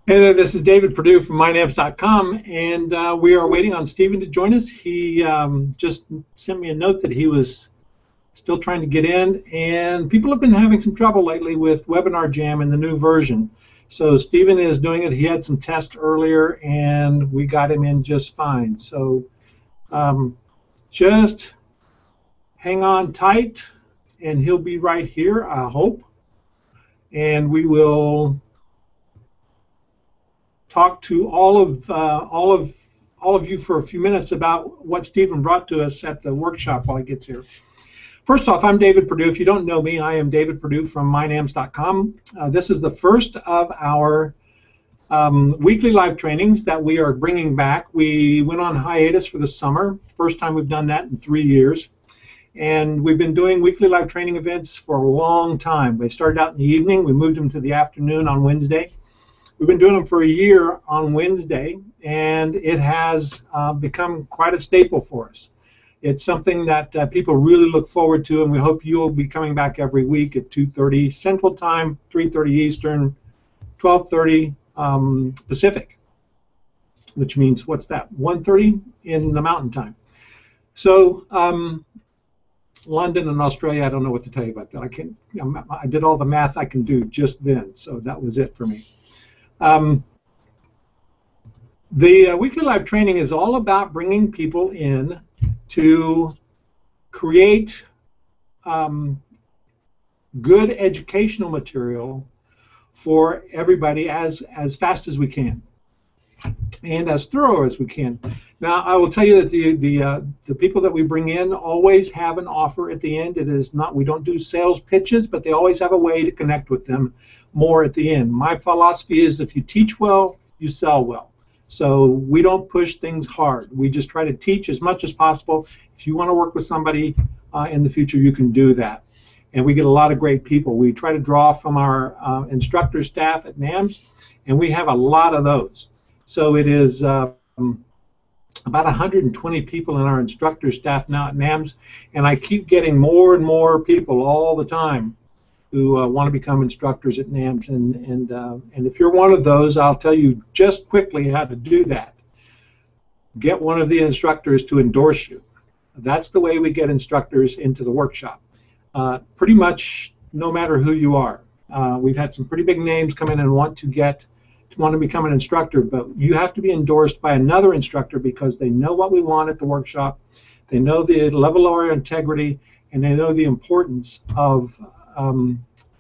Hey there, this is David Perdue from MyNamps.com, and we are waiting on Stephen to join us. He just sent me a note that he was still trying to get in, and people have been having some trouble lately with Webinar Jam and the new version. So Stephen is doing it. He had some tests earlier, and we got him in just fine. So just hang on tight, and he'll be right here, I hope. And we will talk to all of you for a few minutes about what Stephen brought to us at the workshop while he gets here. First off, I'm David Perdue. If you don't know me, I am David Perdue from mynamps.com. This is the first of our weekly live trainings that we are bringing back. We went on hiatus for the summer, first time we've done that in 3 years. And we've been doing weekly live training events for a long time. They started out in the evening. We moved them to the afternoon on Wednesday. We've been doing them for a year on Wednesday, and it has become quite a staple for us. It's something that people really look forward to, and we hope you'll be coming back every week at 2:30 Central Time, 3:30 Eastern, 12:30 Pacific, which means, what's that, 1:30 in the Mountain Time. So London and Australia, I don't know what to tell you about that. I did all the math I can do just then, so that was it for me. The weekly live training is all about bringing people in to create good educational material for everybody as fast as we can and as thorough as we can. Now, I will tell you that the people that we bring in always have an offer at the end. It is not, we don't do sales pitches, but they always have a way to connect with them more at the end. My philosophy is if you teach well, you sell well. So we don't push things hard. We just try to teach as much as possible. If you want to work with somebody in the future, you can do that. And we get a lot of great people. We try to draw from our instructor staff at NAMS, and we have a lot of those. So it is about 120 people in our instructor staff now at NAMS, and I keep getting more and more people all the time who want to become instructors at NAMS. And if you're one of those, I'll tell you just quickly how to do that. Get one of the instructors to endorse you. That's the way we get instructors into the workshop. Pretty much no matter who you are. We've had some pretty big names come in and want to become an instructor, but you have to be endorsed by another instructor because they know what we want at the workshop, they know the level of our integrity, and they know the importance of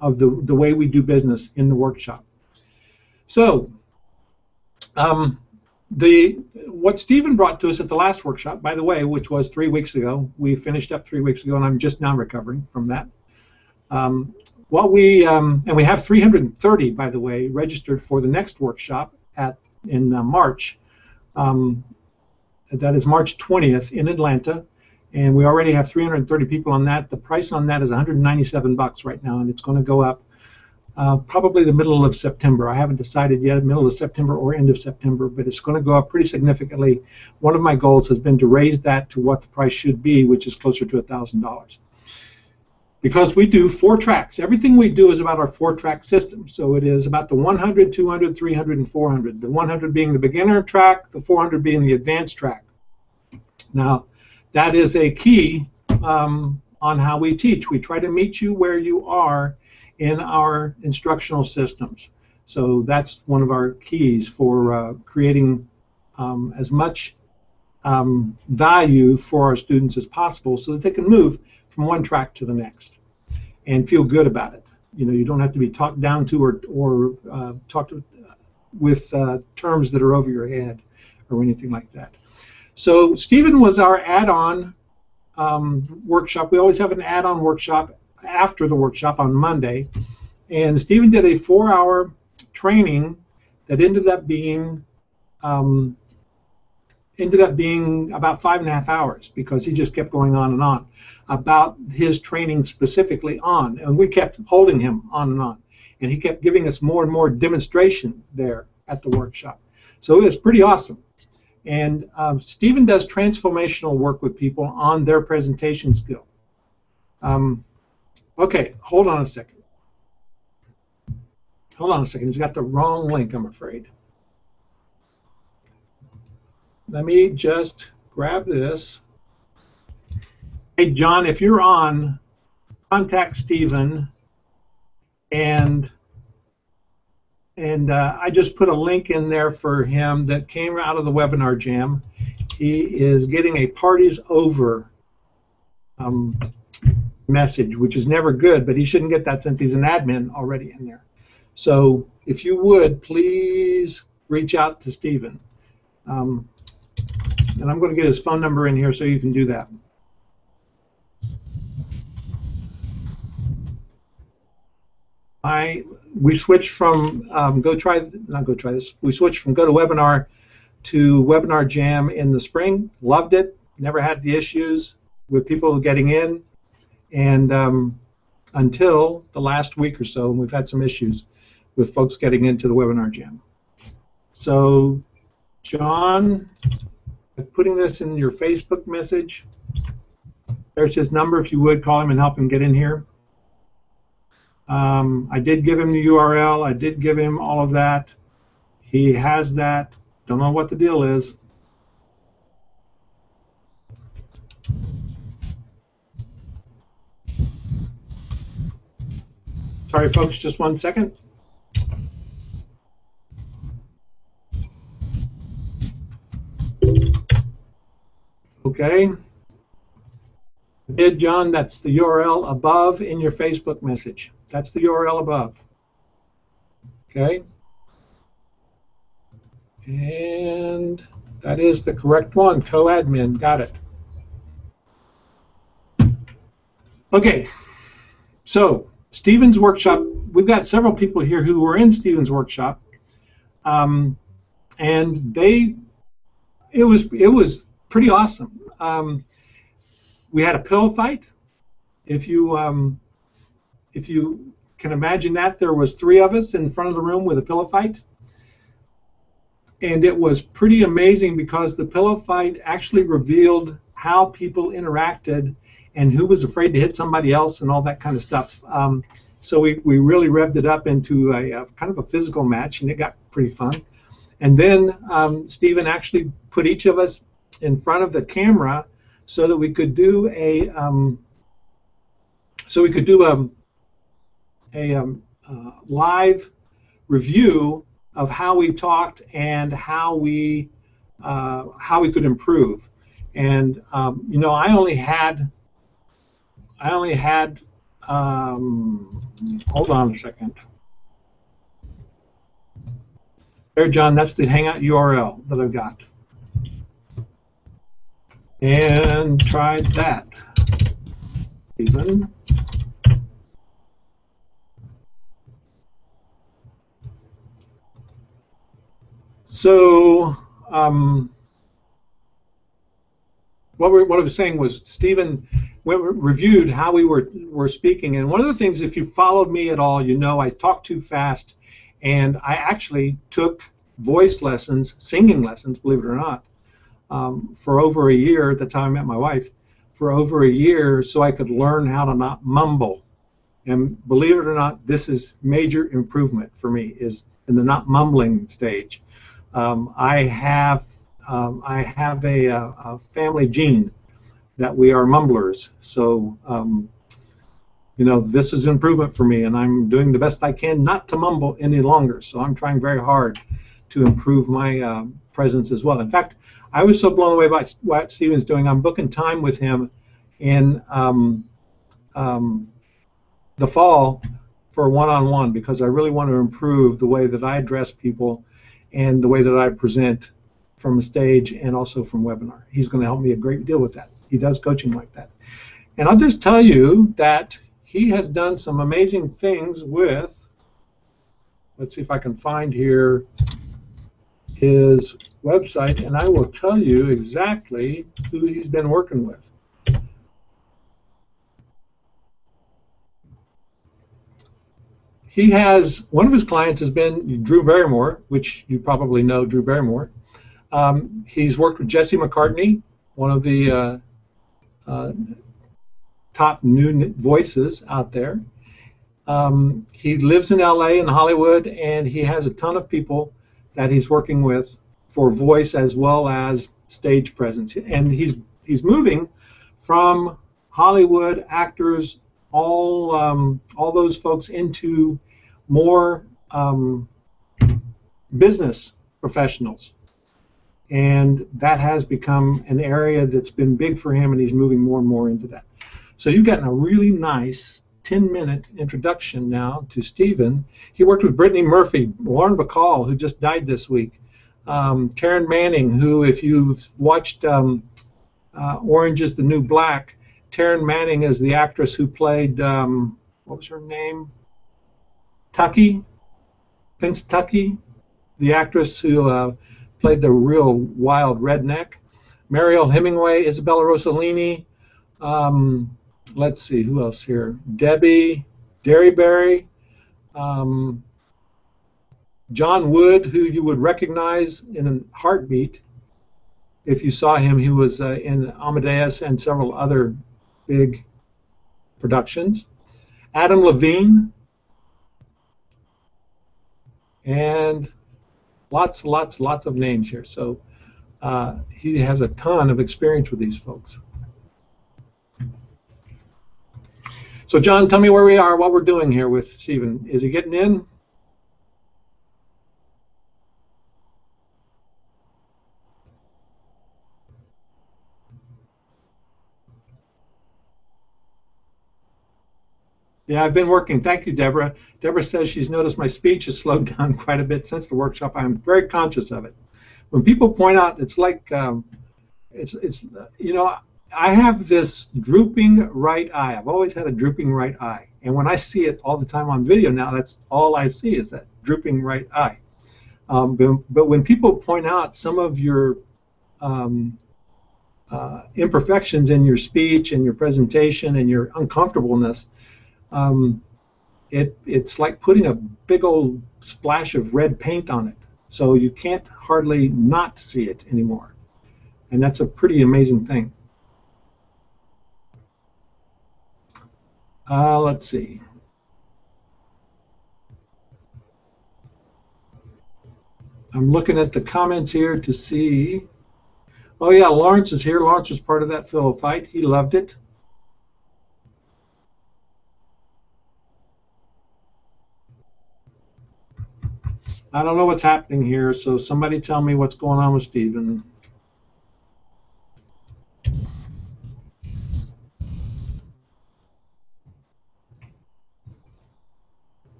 the way we do business in the workshop. So what Stephen brought to us at the last workshop, by the way, which was 3 weeks ago, we finished up 3 weeks ago, and I'm just now recovering from that. And we have 330, by the way, registered for the next workshop in March. That is March 20th in Atlanta, and we already have 330 people on that. The price on that is $197 right now, and it's going to go up probably the middle of September. I haven't decided yet, middle of September or end of September, but it's going to go up pretty significantly. One of my goals has been to raise that to what the price should be, which is closer to $1,000. Because we do 4 tracks. Everything we do is about our 4-track system. So it is about the 100, 200, 300, and 400. The 100 being the beginner track, the 400 being the advanced track. Now, that is a key on how we teach. We try to meet you where you are in our instructional systems. So that's one of our keys for creating as much value for our students as possible so that they can move from one track to the next and feel good about it. You know, you don't have to be talked down to or talked with terms that are over your head or anything like that. So Stephen was our add-on workshop. We always have an add-on workshop after the workshop on Monday, and Stephen did a 4-hour training that ended up being about 5.5 hours because he just kept going on and on about his training specifically on, and we kept holding him on, and he kept giving us more and more demonstration there at the workshop. So it was pretty awesome. And Stephen does transformational work with people on their presentation skill. Okay, hold on a second. Hold on a second. He's got the wrong link, I'm afraid. Let me just grab this. Hey, John, if you're on, contact Stephen, and I just put a link in there for him that came out of the webinar jam. He is getting a parties over message, which is never good, but he shouldn't get that since he's an admin already in there. So if you would, please reach out to Stephen. And I'm going to get his phone number in here so you can do that. We switched from we switched from GoToWebinar to Webinar Jam in the spring. Loved it. Never had the issues with people getting in, and until the last week or so, we've had some issues with folks getting into the Webinar Jam. So, John, I'm putting this in your Facebook message. There's his number. If you would, call him and help him get in here. I did give him the URL. I did give him all of that. He has that. Don't know what the deal is. Sorry, folks, just 1 second. Okay. Did, John, that's the URL above in your Facebook message. That's the URL above. Okay. And that is the correct one, co-admin. Got it. Okay. So, Stephen's workshop, we've got several people here who were in Stephen's workshop. And it was pretty awesome. We had a pillow fight. If you can imagine that, there was 3 of us in front of the room with a pillow fight. And it was pretty amazing because the pillow fight actually revealed how people interacted and who was afraid to hit somebody else and all that kind of stuff. So we really revved it up into a kind of a physical match, and it got pretty fun. And then Stephen actually put each of us in front of the camera so that we could do a live review of how we talked and how we could improve. And you know, I only had hold on a second. There, John, that's the Hangout URL that I've got. And tried that. Stephen. So, what I was saying was Stephen reviewed how we were speaking, and one of the things, if you followed me at all, you know I talk too fast, and I actually took voice lessons, singing lessons, believe it or not, for over a year. That's how I met my wife. For over a year, so I could learn how to not mumble. And believe it or not, this is major improvement for me, is in the not mumbling stage. I have a family gene that we are mumblers. So, you know, this is improvement for me, and I'm doing the best I can not to mumble any longer. So I'm trying very hard to improve my presence as well. In fact, I was so blown away by what Stephen's doing. I'm booking time with him in the fall for one-on-one because I really want to improve the way that I address people and the way that I present from a stage and also from webinar. He's going to help me a great deal with that. He does coaching like that. And I'll just tell you that he has done some amazing things with, let's see if I can find here his website, and I will tell you exactly who he's been working with. He has, one of his clients has been Drew Barrymore, which you probably know Drew Barrymore. He's worked with Jesse McCartney, one of the top new voices out there. He lives in LA and Hollywood, and he has a ton of people that he's working with for voice as well as stage presence. And he's moving from Hollywood actors, all those folks, into more business professionals. And that has become an area that's been big for him, and he's moving more and more into that. So you've gotten a really nice 10-minute introduction now to Stephen. He worked with Brittany Murphy, Lauren Bacall, who just died this week, Taryn Manning, who, if you've watched Orange is the New Black, Taryn Manning is the actress who played, what was her name? Tucky? Prince Tucky? The actress who played the real wild redneck. Mariel Hemingway, Isabella Rossellini. Let's see, who else here? Debbie Derryberry. John Wood, who you would recognize in a heartbeat if you saw him. He was in Amadeus and several other big productions. Adam Levine. And lots of names here. So he has a ton of experience with these folks. So John, tell me where we are, what we're doing here with Stephen. Is he getting in? Yeah, I've been working. Thank you, Deborah. Deborah says she's noticed my speech has slowed down quite a bit since the workshop. I'm very conscious of it. When people point out, it's like, you know, I have this drooping right eye. I've always had a drooping right eye. And when I see it all the time on video now, that's all I see is that drooping right eye. But when people point out some of your imperfections in your speech and your presentation and your uncomfortableness, it's like putting a big old splash of red paint on it. So you can't hardly not see it anymore. And that's a pretty amazing thing. Let's see. I'm looking at the comments here to see. Oh yeah, Lawrence is here. Lawrence was part of that fellow fight. He loved it. I don't know what's happening here, so somebody tell me what's going on with Stephen.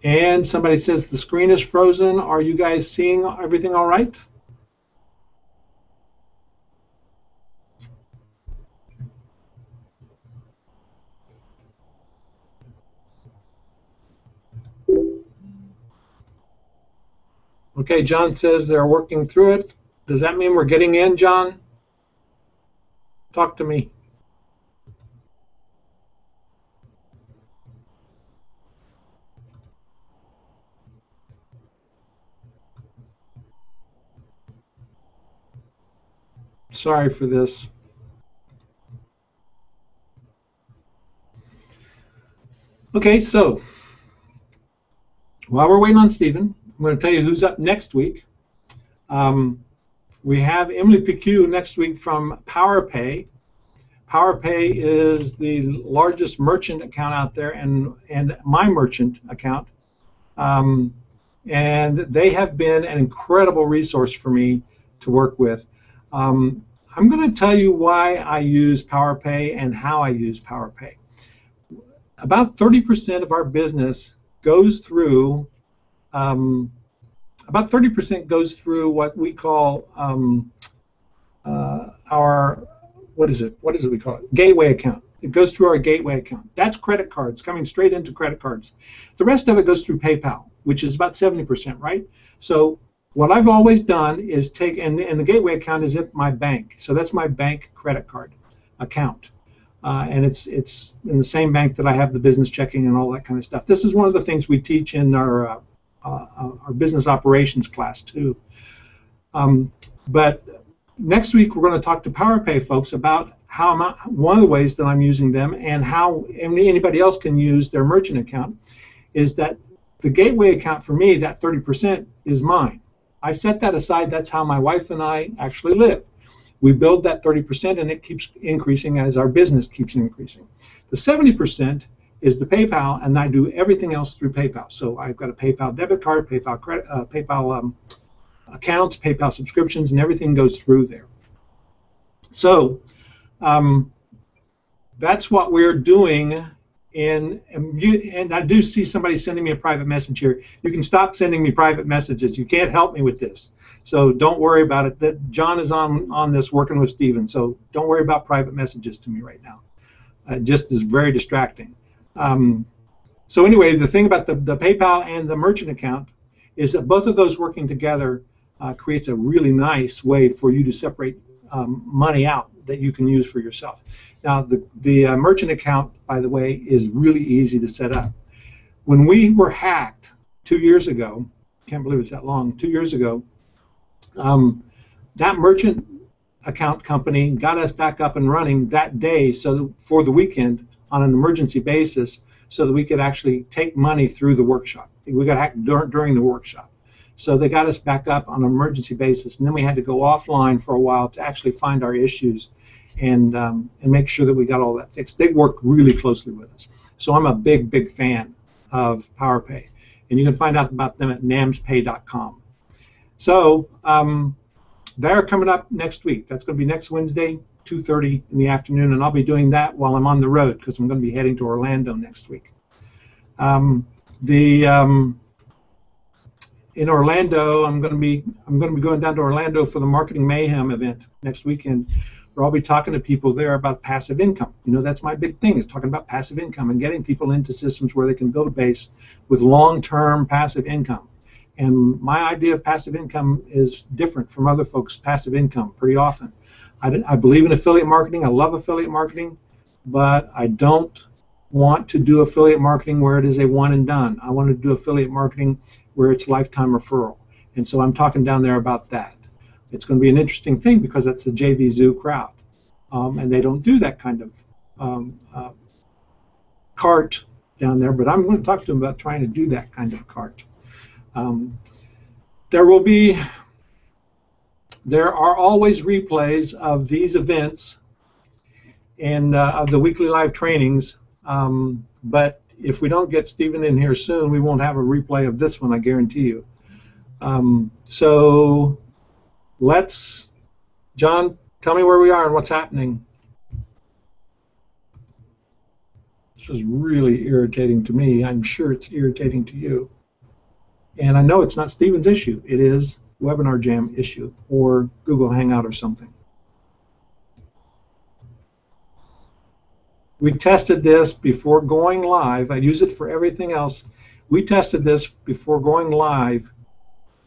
And somebody says the screen is frozen. Are you guys seeing everything all right? Okay, John says they're working through it. Does that mean we're getting in, John? Talk to me. Sorry for this. Okay, so while we're waiting on Stephen, I'm going to tell you who's up next week. We have Emily Picu next week from PowerPay. PowerPay is the largest merchant account out there, and my merchant account. And they have been an incredible resource for me to work with. I'm going to tell you why I use PowerPay and how I use PowerPay. About 30% of our business goes through about 30% goes through what we call our, what is it we call it? Gateway account. It goes through our gateway account. That's credit cards, coming straight into credit cards. The rest of it goes through PayPal, which is about 70%, right? So what I've always done is take, and the gateway account is at my bank. So that's my bank credit card account. And it's in the same bank that I have the business checking and all that kind of stuff. This is one of the things we teach in our business operations class too. But next week we're going to talk to PowerPay folks about one of the ways that I'm using them, and how anybody else can use their merchant account, is that the gateway account for me, that 30%, is mine. I set that aside. That's how my wife and I actually live. We build that 30%, and it keeps increasing as our business keeps increasing. The 70% is the PayPal, and I do everything else through PayPal. So I've got a PayPal debit card, PayPal credit, PayPal accounts, PayPal subscriptions, and everything goes through there. So that's what we're doing. And I do see somebody sending me a private message here. You can stop sending me private messages. You can't help me with this. So don't worry about it. That John is on this working with Stephen. So don't worry about private messages to me right now. Just is very distracting. So anyway, the thing about the PayPal and the merchant account is that both of those working together creates a really nice way for you to separate money out that you can use for yourself. Now, the merchant account, by the way, is really easy to set up. When we were hacked 2 years ago, can't believe it's that long, 2 years ago, that merchant account company got us back up and running that day, so for the weekend on an emergency basis, so that we could actually take money through the workshop. We got hacked during the workshop. So they got us back up on an emergency basis, and then we had to go offline for a while to actually find our issues and make sure that we got all that fixed. They work really closely with us. So I'm a big, big fan of PowerPay. And you can find out about them at namspay.com. So they're coming up next week. That's going to be next Wednesday, 2:30 in the afternoon, and I'll be doing that while I'm on the road because I'm going to be heading to Orlando next week. In Orlando, I'm going to be going down to Orlando for the Marketing Mayhem event next weekend, where I'll be talking to people there about passive income. You know, that's my big thing, is talking about passive income and getting people into systems where they can build a base with long-term passive income. And my idea of passive income is different from other folks' passive income pretty often. I believe in affiliate marketing. I love affiliate marketing, but I don't want to do affiliate marketing where it is a one and done. I want to do affiliate marketing where it's lifetime referral. And so I'm talking down there about that. It's going to be an interesting thing because that's the JV Zoo crowd. And they don't do that kind of cart down there, but I'm going to talk to them about trying to do that kind of cart. There are always replays of these events and of the weekly live trainings, but if we don't get Stephen in here soon, we won't have a replay of this one, I guarantee you. So John, tell me where we are and what's happening. This is really irritating to me. I'm sure it's irritating to you. And I know it's not Stephen's issue. It is Webinar Jam issue or Google Hangout or something. We tested this before going live. I use it for everything else. We tested this before going live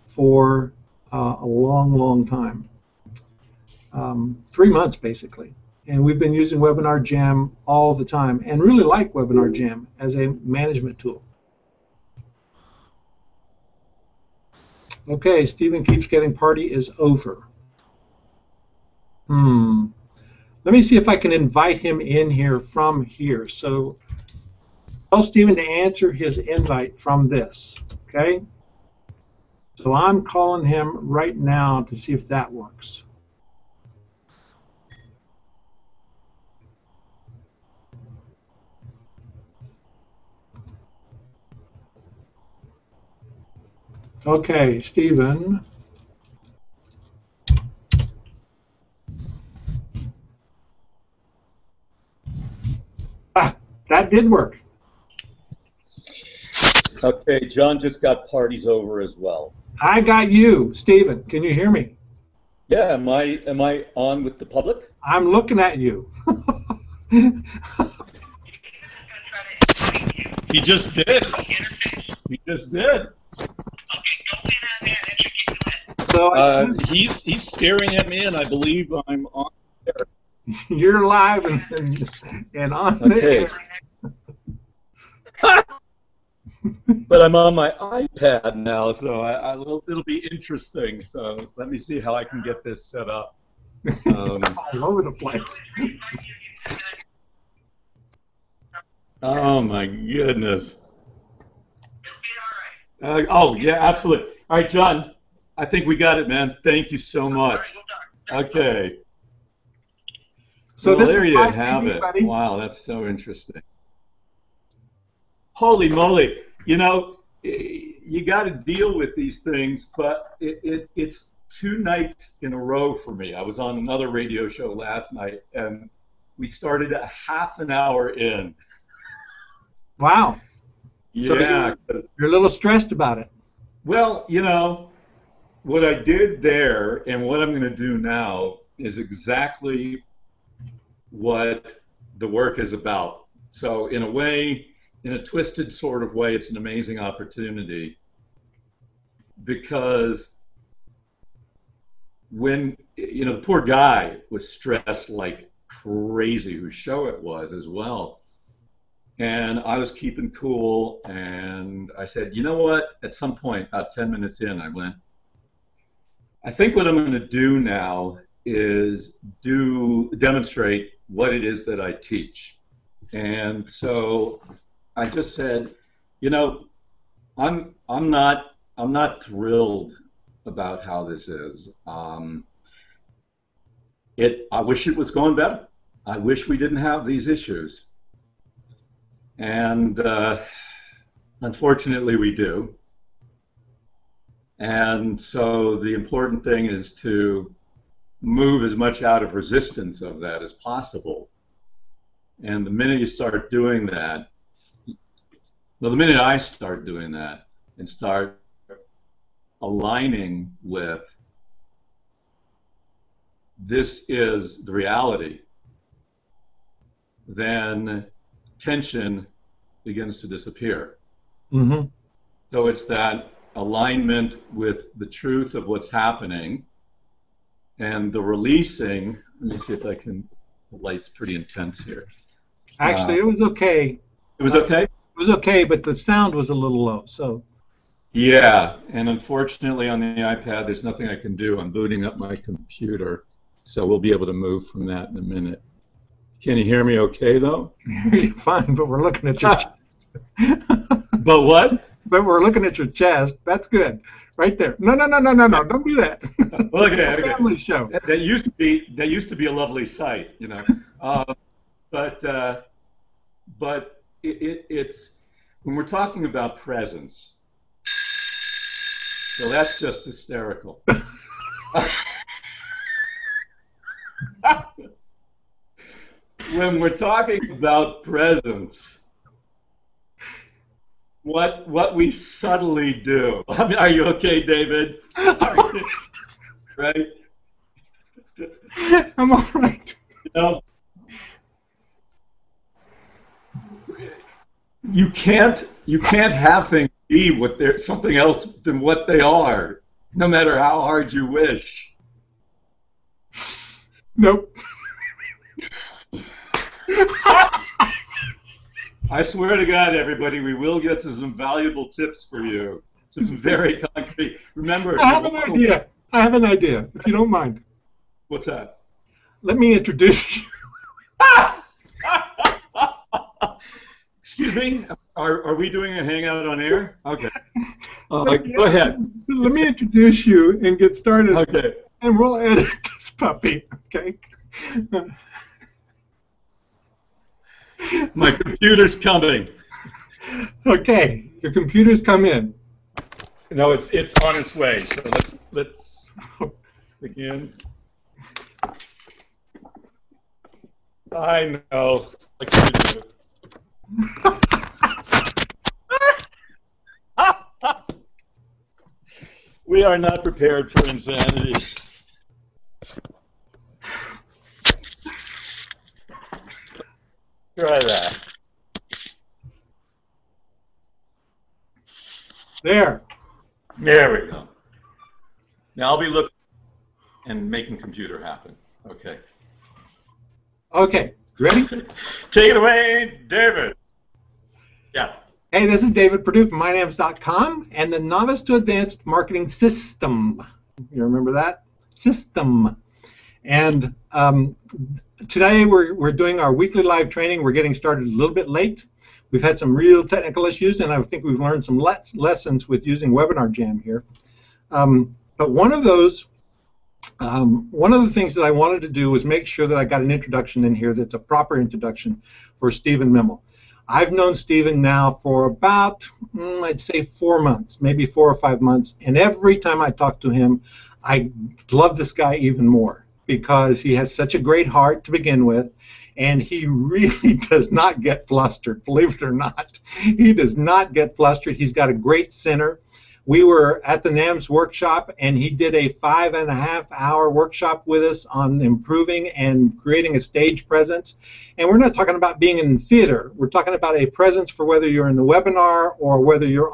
for a long, long time. 3 months, basically. And we've been using Webinar Jam all the time and really like Webinar Jam as a management tool. Okay, Stephen keeps getting party is over. Let me see if I can invite him in here from here. So tell Stephen to answer his invite from this, okay? So I'm calling him right now to see if that works. Okay, Stephen. That did work. Okay, John just got parties over as well. I got you, Stephen. Can you hear me? Yeah, am I on with the public? I'm looking at you. He just did. He just did. So he's staring at me, and I believe I'm on there. You're live and on Okay. there. But I'm on my iPad now, so it'll be interesting. So let me see how I can get this set up. All over the place. Oh my goodness. Oh yeah, absolutely. All right, John. I think we got it, man. Thank you so much. Okay. So well, this there is you live have TV, it. buddy. Wow, that's so interesting. Holy moly! You know, you got to deal with these things, but it's 2 nights in a row for me. I was on another radio show last night, and we started a half an hour in. Wow. Yeah. So you're a little stressed about it. Well, you know, what I did there and what I'm going to do now is exactly what the work is about. So in a way, in a twisted sort of way, it's an amazing opportunity because when, you know, the poor guy was stressed like crazy, whose show it was as well. And I was keeping cool, and I said, you know what? At some point, about 10 minutes in, I went, I think what I'm going to do now is demonstrate what it is that I teach. And so I just said, you know, I'm not thrilled about how this is. I wish it was going better. I wish we didn't have these issues. And unfortunately, we do. And so the important thing is to move as much out of resistance of that as possible. And the minute you start doing that, well, the minute I start doing that and start aligning with this is the reality, then tension begins to disappear. Mm-hmm. So it's that alignment with the truth of what's happening and the releasing. Let me see if I can, the light's pretty intense here. Actually, it was okay. It was okay? It was okay, but the sound was a little low, so. Yeah, and unfortunately on the iPad there's nothing I can do. I'm booting up my computer, so we'll be able to move from that in a minute. Can you hear me okay, though? You're fine, but we're looking at your chest. But what? But we're looking at your chest. That's good. Right there. No. Don't do that. Okay. Family show. That used to be a lovely sight, you know. But it's when we're talking about presence. So that's just hysterical. When we're talking about presence, what we subtly do. I mean, are you okay, David? Right? I'm all right. You know, you can't have things be what they're something else than what they are, no matter how hard you wish. Nope. I swear to God, everybody, we will get to some valuable tips for you. Some very concrete. Remember, I have an idea, if you don't mind. What's that? Let me introduce you. Excuse me? Are we doing a hangout on air? Okay. Go ahead. Let me introduce you and get started. Okay. And we'll edit this puppy, okay? My computer's coming. Okay, your computer's come in. No, it's on its way. So let's begin. I know. Like you do. We are not prepared for insanity. Try that. There. There we go. Now I'll be looking and making computer happen. Okay. Okay, ready? Take it away, David. Yeah. Hey, this is David Perdue from mynams.com and the Novice to Advanced Marketing System. You remember that? System. And today we're doing our weekly live training. We're getting started a little bit late. We've had some real technical issues, and I think we've learned some lessons with using Webinar Jam here. But one of the things that I wanted to do was make sure that I got an introduction in here that's a proper introduction for Stephen Memel. I've known Stephen now for about, I'd say 4 months, maybe 4 or 5 months, and every time I talk to him, I love this guy even more because he has such a great heart to begin with, and he really does not get flustered, believe it or not. He does not get flustered. He's got a great center. We were at the NAMS workshop, and he did a 5.5-hour workshop with us on improving and creating a stage presence. And we're not talking about being in the theater. We're talking about a presence for whether you're in the webinar or whether you're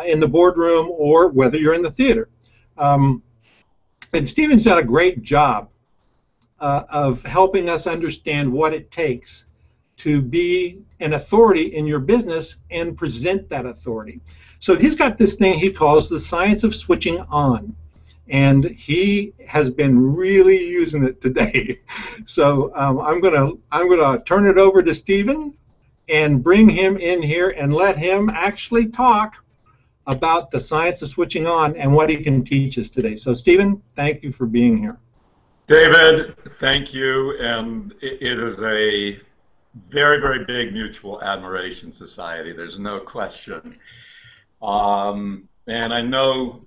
in the boardroom or whether you're in the theater. And Stephen's done a great job of helping us understand what it takes to be an authority in your business and present that authority. So he's got this thing he calls the science of switching on, and he has been really using it today. So I'm gonna turn it over to Stephen and bring him in here and let him actually talk about the science of switching on and what he can teach us today. So Stephen, thank you for being here. David, thank you, and it is a very, very big mutual admiration society. There's no question. And I know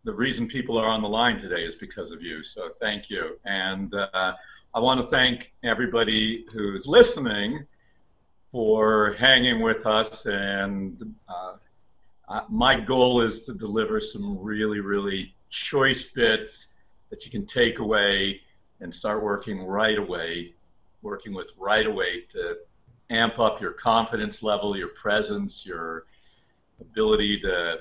the reason people are on the line today is because of you, so thank you. And I want to thank everybody who's listening for hanging with us, and my goal is to deliver some really, really choice bits that you can take away and start working with right away to amp up your confidence level, your presence, your ability to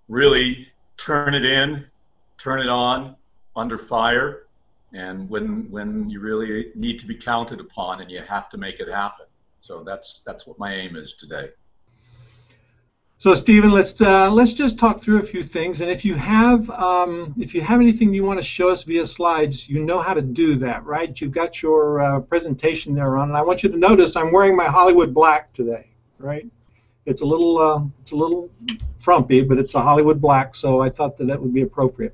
really turn it on under fire, and when you really need to be counted upon and you have to make it happen. So that's what my aim is today. So Stephen, let's just talk through a few things, and if you have anything you want to show us via slides, you know how to do that, right? You've got your presentation there on, and I want you to notice I'm wearing my Hollywood black today, right? It's a little frumpy, but it's a Hollywood black, so I thought that would be appropriate.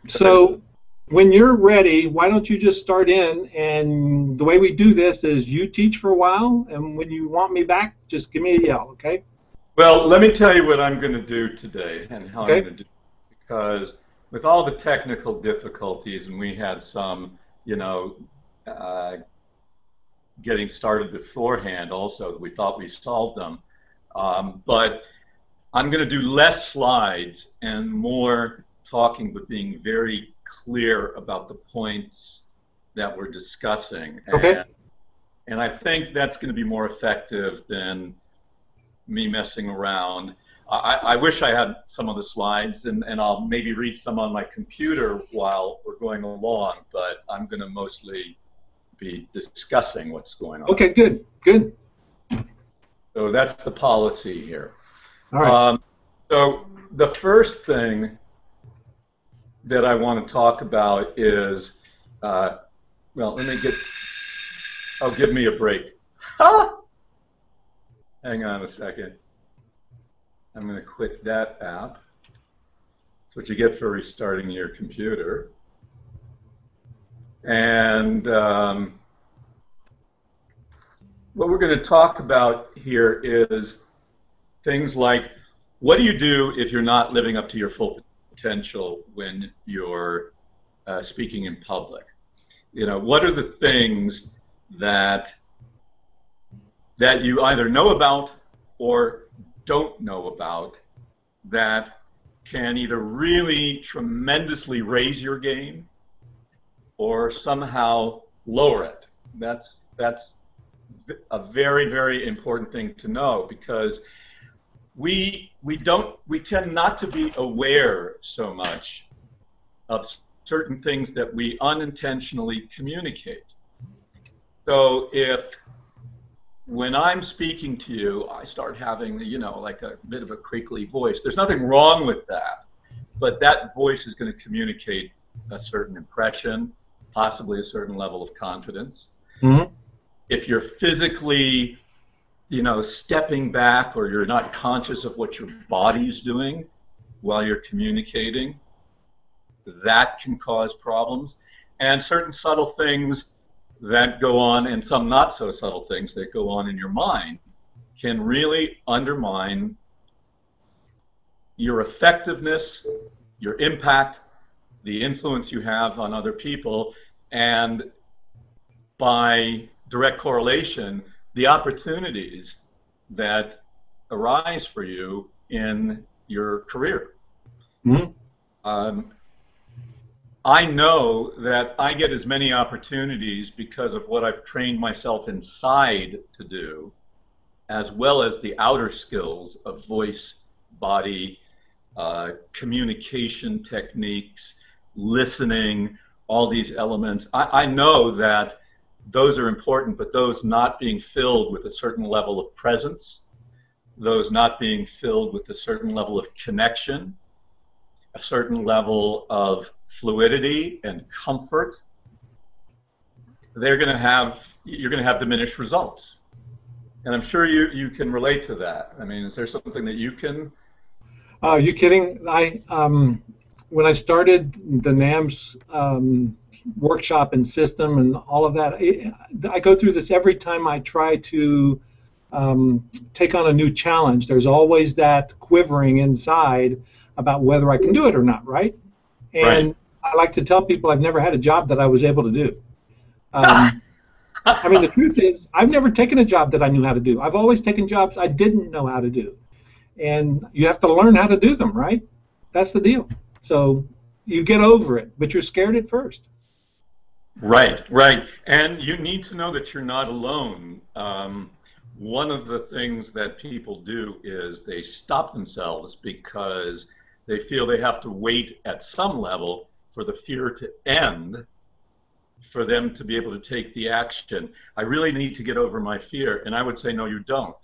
So when you're ready, why don't you just start in, and the way we do this is you teach for a while, and when you want me back, just give me a yell, okay? Well, let me tell you what I'm going to do today and how I'm going to do it, because with all the technical difficulties, and we had some, getting started beforehand also, we thought we solved them, but I'm going to do less slides and more talking, but being very clear about the points that we're discussing. Okay. And I think that's going to be more effective than me messing around. I wish I had some of the slides, and I'll maybe read some on my computer while we're going along, but I'm going to mostly be discussing what's going on. Okay, good, good. So that's the policy here. All right. So the first thing that I want to talk about is, well, let me get, oh, give me a break. Hang on a second. I'm going to quit that app. That's what you get for restarting your computer. And what we're going to talk about here is things like, what do you do if you're not living up to your full potential when you're speaking in public? What are the things that you either know about or don't know about that can either really tremendously raise your game or somehow lower it? That's a very, very important thing to know, because we tend not to be aware so much of certain things that we unintentionally communicate. So if when I'm speaking to you, I start having, like a bit of a crinkly voice, there's nothing wrong with that. but that voice is going to communicate a certain impression, possibly a certain level of confidence. Mm-hmm. If you're physically, stepping back, or you're not conscious of what your body's doing while you're communicating, that can cause problems. And certain subtle things that go on, and some not so subtle things that go on in your mind, can really undermine your effectiveness, your impact, the influence you have on other people, and by direct correlation, the opportunities that arise for you in your career. Mm-hmm. I know that I get as many opportunities because of what I've trained myself inside to do, as well as the outer skills of voice, body, communication techniques, listening, all these elements. I know that those are important, but those not being filled with a certain level of presence, those not being filled with a certain level of connection, a certain level of fluidity and comfort, you're going to have diminished results. And I'm sure you can relate to that. I mean, is there something that you can? Are you kidding? When I started the NAMS workshop and system and all of that, I go through this every time I try to take on a new challenge. There's always that quivering inside about whether I can do it or not, right? And right. I like to tell people I've never had a job that I was able to do. I mean, the truth is, I've never taken a job that I knew how to do. I've always taken jobs I didn't know how to do. And you have to learn how to do them, right? That's the deal. So you get over it, but you're scared at first. Right, right. And you need to know that you're not alone. One of the things that people do is they stop themselves because they feel they have to wait at some level for the fear to end for them to be able to take the action. I really need to get over my fear. And I would say, no, you don't.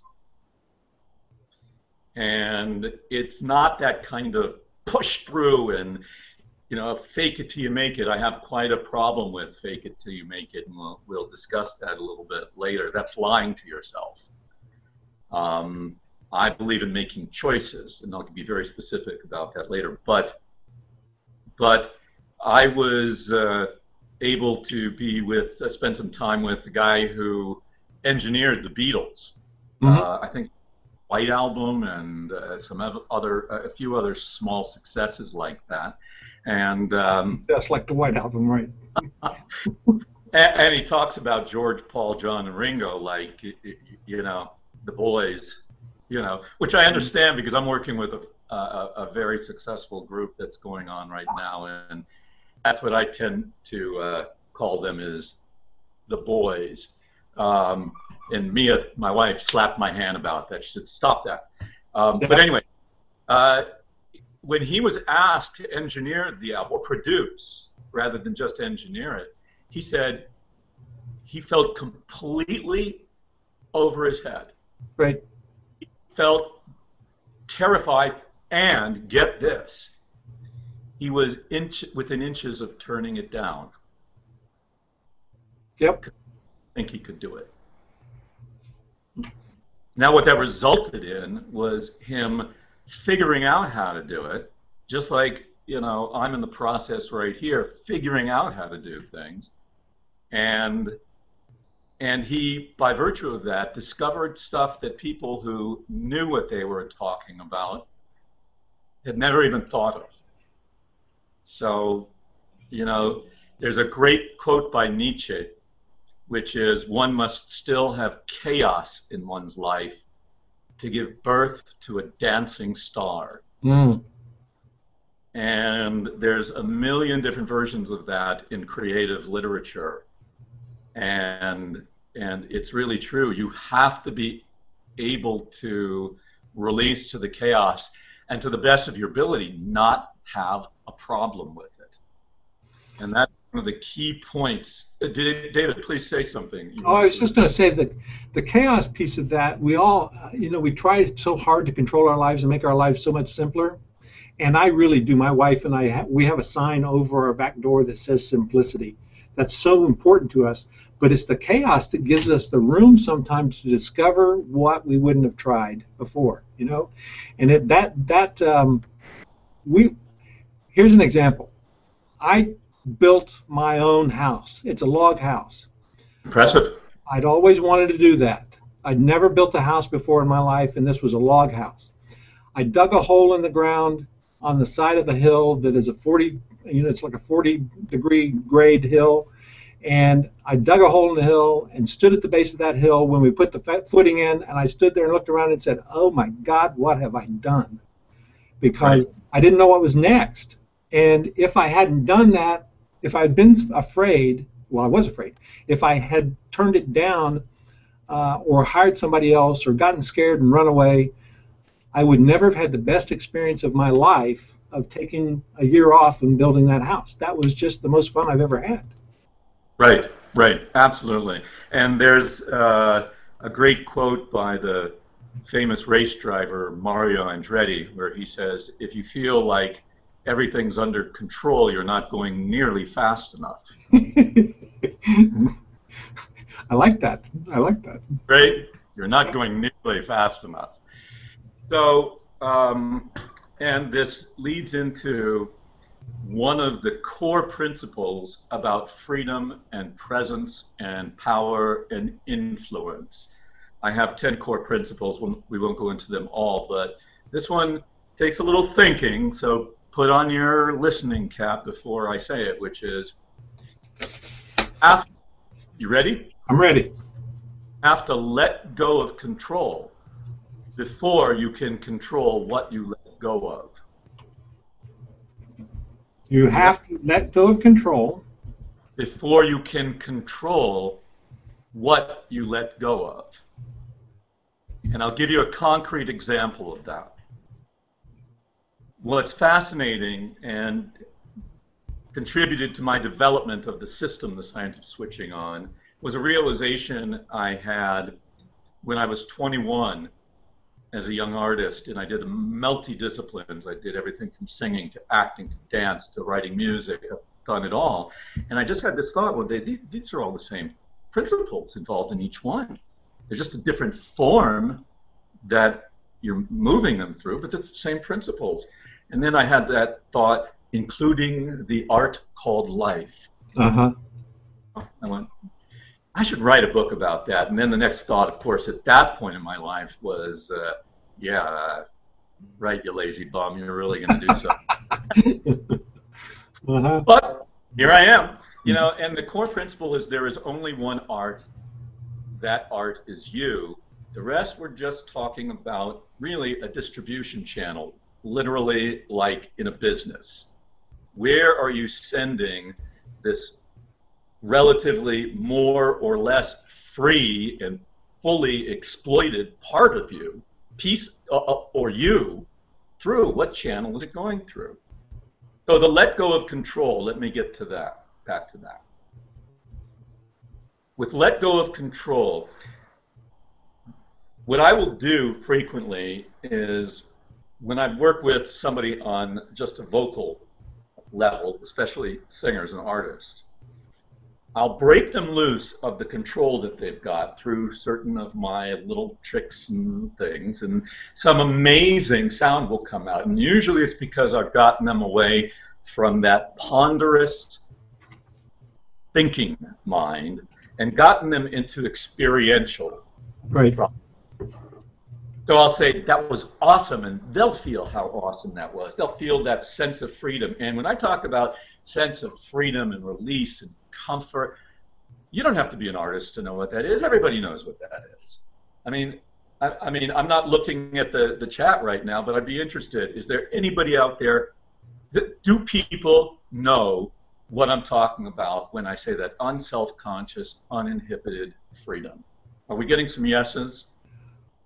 And it's not that kind of push through and, fake it till you make it. I have quite a problem with fake it till you make it, and we'll discuss that a little bit later. That's lying to yourself. I believe in making choices, and I'll be very specific about that later. But I was able to spend some time with the guy who engineered the Beatles. Mm-hmm. I think White Album and a few other small successes like that. And that's like the White Album, right? and he talks about George, Paul, John, and Ringo like, the boys, which I understand because I'm working with a very successful group that's going on right now, and that's what I tend to call them, is the boys. And Mia, my wife, slapped my hand about that. She said, stop that. But anyway, when he was asked to engineer the album, or produce, rather than just engineer it, he said he felt completely over his head. Right. He felt terrified, and get this, he was within inches of turning it down. Yep. I think he could do it. Now what that resulted in was him figuring out how to do it, just like, I'm in the process right here, figuring out how to do things. And he, by virtue of that, discovered stuff that people who knew what they were talking about had never even thought of. So, there's a great quote by Nietzsche, which is, one must still have chaos in one's life to give birth to a dancing star. Mm. And there's a million different versions of that in creative literature. And it's really true. You have to be able to release to the chaos and, to the best of your ability, not have a problem with it. And that's one of the key points. David, please say something. Oh, I was just going to say that the chaos piece of that, we all, we try so hard to control our lives and make our lives so much simpler. And I really do. My wife and I, we have a sign over our back door that says simplicity. That's so important to us. But it's the chaos that gives us the room sometimes to discover what we wouldn't have tried before, you know? And here's an example. I built my own house. It's a log house. Impressive. I'd always wanted to do that. I'd never built a house before in my life, and this was a log house. I dug a hole in the ground on the side of a hill that is it's like a 40-degree grade hill, and I dug a hole in the hill and stood at the base of that hill when we put the footing in, and I stood there and looked around and said, "Oh my God, what have I done?" Because I didn't know what was next. And if I hadn't done that, if I had been afraid, well, I was afraid, if I had turned it down or hired somebody else or gotten scared and run away, I would never have had the best experience of my life of taking a year off and building that house. That was just the most fun I've ever had. Right, right, absolutely. And there's a great quote by the famous race driver Mario Andretti where he says, if you feel like everything's under control, you're not going nearly fast enough. I like that. I like that. Right? You're not going nearly fast enough. So, and this leads into one of the core principles about freedom and presence and power and influence. I have 10 core principles. We won't go into them all, but this one takes a little thinking, so put on your listening cap before I say it, which is, you ready? I'm ready. Have to let go of control before you can control what you let go of. You have to let go of control before you can control what you let go of. And I'll give you a concrete example of that. What's fascinating and contributed to my development of the system, the science of switching on, was a realization I had when I was 21 as a young artist, and I did multi-disciplines. I did everything from singing to acting to dance to writing music. I've done it all. And I just had this thought one day, these are all the same principles involved in each one. They're just a different form that you're moving them through, but it's the same principles. And then I had that thought, including the art called life. Uh-huh. I went, I should write a book about that. And then the next thought, of course, at that point in my life was, right, you lazy bum, you're really going to do something. Uh-huh. But here I am, you know, and the core principle is there is only one art. That art is you. The rest we're just talking about really a distribution channel, literally like in a business. Where are you sending this relatively more or less free and fully exploited part of you, piece or you, through? What channel is it going through? So the let go of control, let me get to that, back to that. With let go of control, what I will do frequently is when I work with somebody on just a vocal level, especially singers and artists, I'll break them loose of the control that they've got through certain of my little tricks and things, and some amazing sound will come out. And usually it's because I've gotten them away from that ponderous thinking mind and gotten them into experiential. Right. So I'll say, that was awesome, and they'll feel how awesome that was. They'll feel that sense of freedom. And when I talk about sense of freedom and release and comfort, you don't have to be an artist to know what that is. Everybody knows what that is. I mean, I'm not looking at the chat right now, but I'd be interested. Is there anybody out there do people know what I'm talking about when I say that unself-conscious, uninhibited freedom? Are we getting some yeses?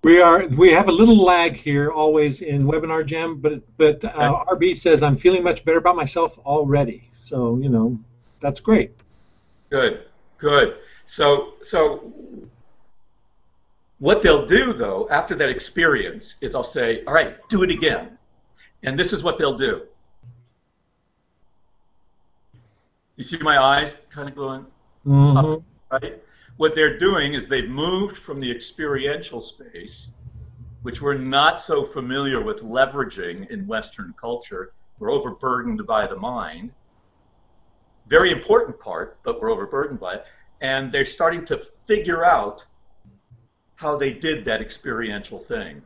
We have a little lag here always in Webinar Jam, but RB says I'm feeling much better about myself already. So, you know, that's great. Good, good. So what they'll do, though, after that experience is I'll say, all right, do it again. And this is what they'll do. You see my eyes kind of going up, right? What they're doing is they've moved from the experiential space, which we're not so familiar with leveraging in Western culture. We're overburdened by the mind. Very important part, but we're overburdened by it. And they're starting to figure out how they did that experiential thing.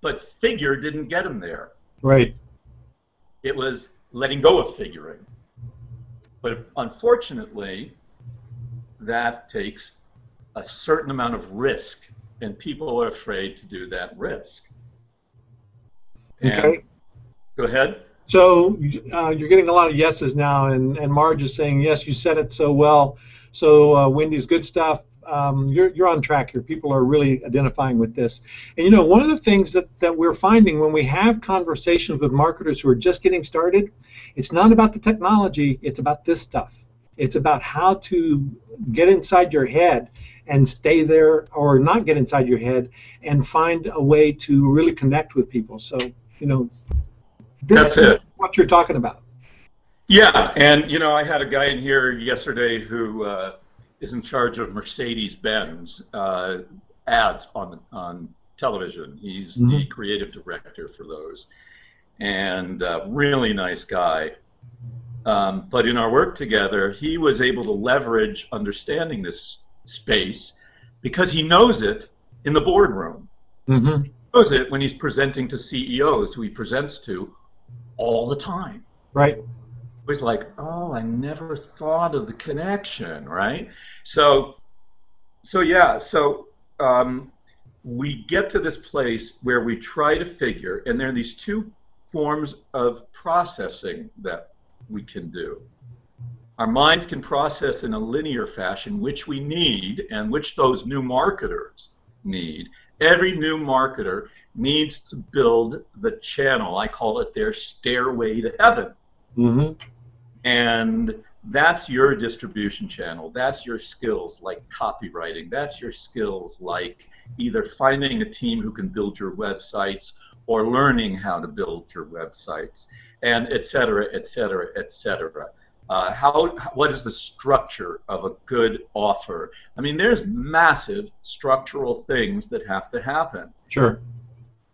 But figure didn't get them there. Right. It was letting go of figuring. But unfortunately, that takes a certain amount of risk, and people are afraid to do that risk. Okay. And, go ahead. So you're getting a lot of yeses now, and Marge is saying, yes, you said it so well. So Wendy's good stuff. You're on track here. People are really identifying with this. And you know, one of the things that we're finding when we have conversations with marketers who are just getting started, it's not about the technology, it's about this stuff. It's about how to get inside your head and stay there, or not get inside your head and find a way to really connect with people. So, you know, this is what you're talking about. Yeah, and you know, I had a guy in here yesterday who is in charge of Mercedes-Benz ads on television. He's the creative director for those, and really nice guy. But in our work together, he was able to leverage understanding this space because he knows it in the boardroom. He knows it when he's presenting to CEOs who he presents to all the time. Right. It was like, oh, I never thought of the connection, right? So yeah, so we get to this place where we try to figure, and there are these two forms of processing that we can do. Our minds can process in a linear fashion, which we need, and which those new marketers need. Every new marketer needs to build the channel. I call it their stairway to heaven. And that's your distribution channel. That's your skills like copywriting. That's your skills like either finding a team who can build your websites or learning how to build your websites, and et cetera, et cetera, et cetera. What is the structure of a good offer? I mean, there's massive structural things that have to happen. Sure.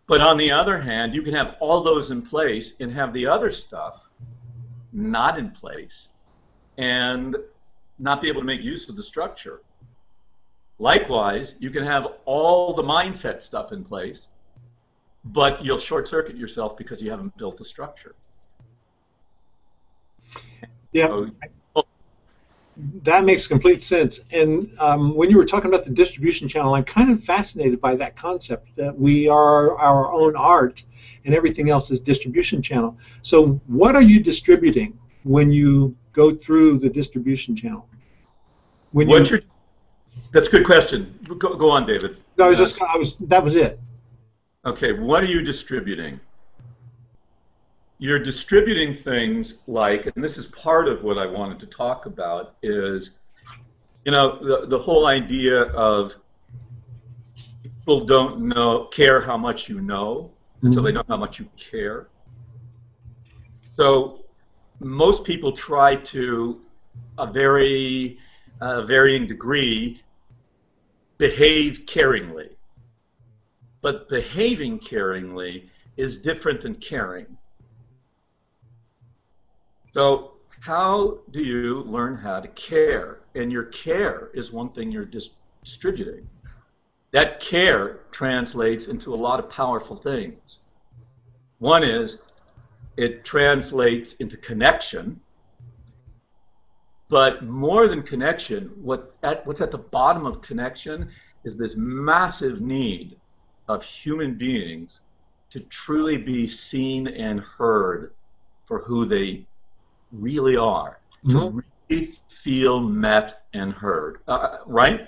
But on the other hand, you can have all those in place and have the other stuff not in place and not be able to make use of the structure. Likewise, you can have all the mindset stuff in place, but you'll short circuit yourself because you haven't built a structure. Yeah, so, that makes complete sense. And when you were talking about the distribution channel, I'm kind of fascinated by that concept that we are our own art and everything else is distribution channel. So what are you distributing when you go through the distribution channel? That's a good question. Go on, David. No, that was it. Okay, what are you distributing? You're distributing things like, and this is part of what I wanted to talk about, is, you know, the whole idea of people don't care how much you know until they know how much you care. So most people try to, a very varying degree, behave caringly. But behaving caringly is different than caring. So how do you learn how to care? And your care is one thing you're distributing. That care translates into a lot of powerful things. One is it translates into connection, but more than connection, what's at the bottom of connection is this massive need of human beings to truly be seen and heard for who they really are, to really feel met and heard, right?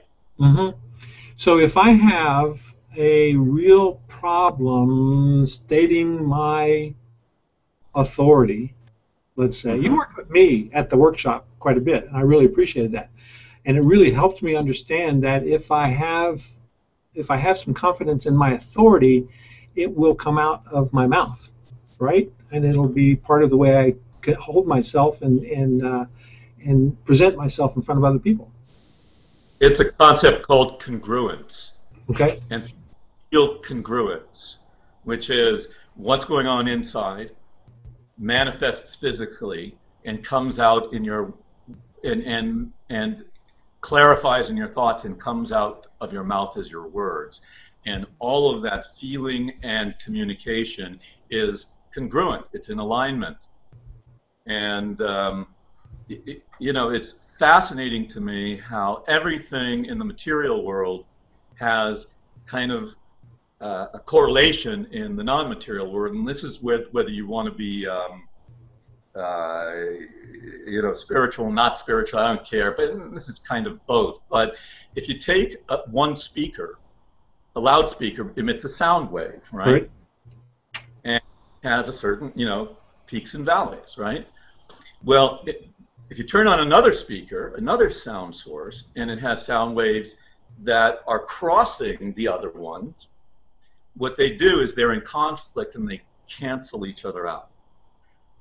So if I have a real problem stating my authority, let's say, you worked with me at the workshop quite a bit, and I really appreciated that. And it really helped me understand that if I have some confidence in my authority, it will come out of my mouth. right? And it'll be part of the way I can hold myself and present myself in front of other people. It's a concept called congruence. Okay. And feel congruence, which is what's going on inside, manifests physically, and comes out in your and clarifies in your thoughts and comes out of your mouth as your words. And all of that feeling and communication is congruent. It's in alignment. And you know, it's fascinating to me how everything in the material world has kind of a correlation in the non-material world, and this is whether you want to be, you know, spiritual, not spiritual, I don't care, but this is kind of both. But if you take one speaker, a loudspeaker emits a sound wave, right? And has a certain, you know, peaks and valleys, right? Well, if you turn on another speaker, another sound source, and it has sound waves that are crossing the other ones, what they do is they're in conflict and they cancel each other out.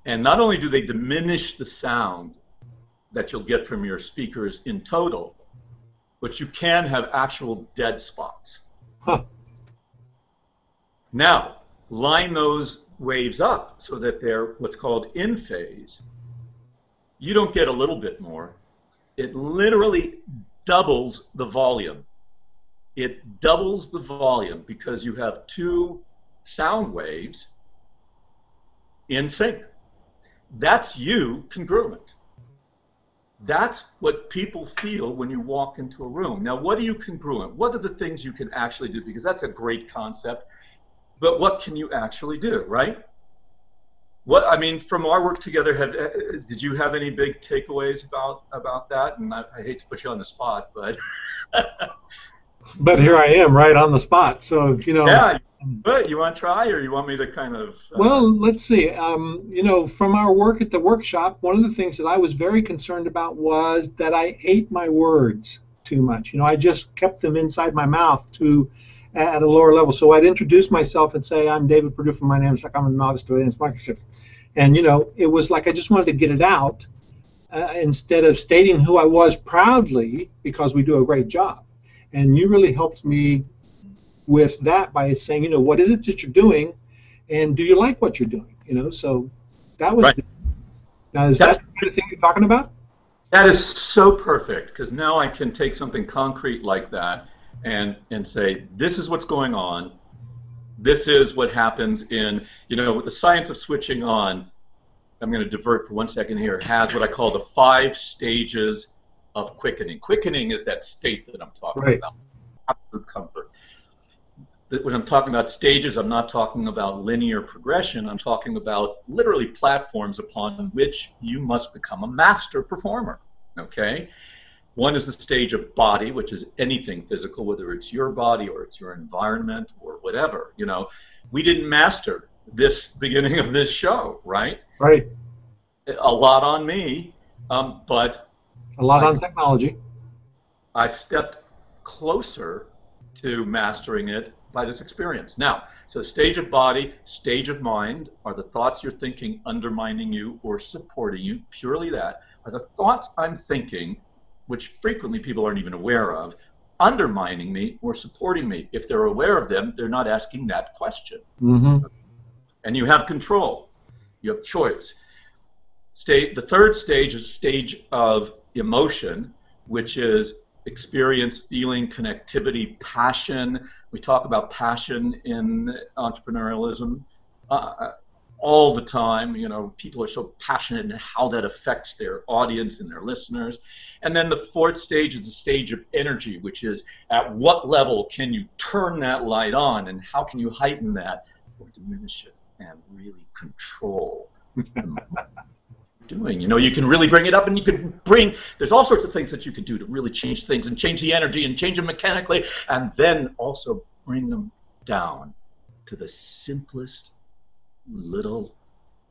And not only do they diminish the sound that you'll get from your speakers in total, but you can have actual dead spots. Huh. Now, line those waves up so that they're what's called in phase. You don't get a little bit more. It literally doubles the volume. It doubles the volume because you have two sound waves in sync. That's you congruent. That's what people feel when you walk into a room. Now, what are you congruent? What are the things you can actually do? Because that's a great concept. But what can you actually do, right? What, I mean, from our work together, did you have any big takeaways about that? And I hate to put you on the spot, but but here I am, right on the spot. So, you know. Yeah, but you want to try, or you want me to kind of? Well, let's see. You know, from our work at the workshop, one of the things that I was very concerned about was that I ate my words too much. You know, I just kept them inside my mouth at a lower level. So I'd introduce myself and say, I'm David Perdue from my name. It's like I'm a novice to advanced marketing. And, you know, it was like I just wanted to get it out instead of stating who I was proudly, because we do a great job. And you really helped me with that by saying, you know, what is it that you're doing, and do you like what you're doing? You know, so that was. Right. Now, is that the kind of thing you're talking about? That is so perfect, because now I can take something concrete like that and say, this is what's going on. This is what happens in, you know, the science of switching on. I'm going to divert for 1 second here. Has what I call the 5 stages of quickening. Quickening is that state that I'm talking about. Absolute comfort. When I'm talking about stages, I'm not talking about linear progression. I'm talking about literally platforms upon which you must become a master performer. Okay? One is the stage of body, which is anything physical, whether it's your body or it's your environment or whatever. You know, we didn't master this beginning of this show, right? Right. A lot on me, but a lot on technology. I stepped closer to mastering it by this experience. Now, so stage of body, stage of mind are the thoughts you're thinking undermining you or supporting you, purely that, are the thoughts I'm thinking, which frequently people aren't even aware of, undermining me or supporting me. If they're aware of them, they're not asking that question. Mm-hmm. And you have control. You have choice. The third stage is a stage of emotion, which is experience, feeling, connectivity, passion. We talk about passion in entrepreneurialism all the time. You know, people are so passionate in how that affects their audience and their listeners. And then the fourth stage is the stage of energy, which is at what level can you turn that light on, and how can you heighten that or diminish it and really control the doing. You know, you can really bring it up, and you can bring, there's all sorts of things that you can do to really change things and change the energy and change them mechanically, and then also bring them down to the simplest little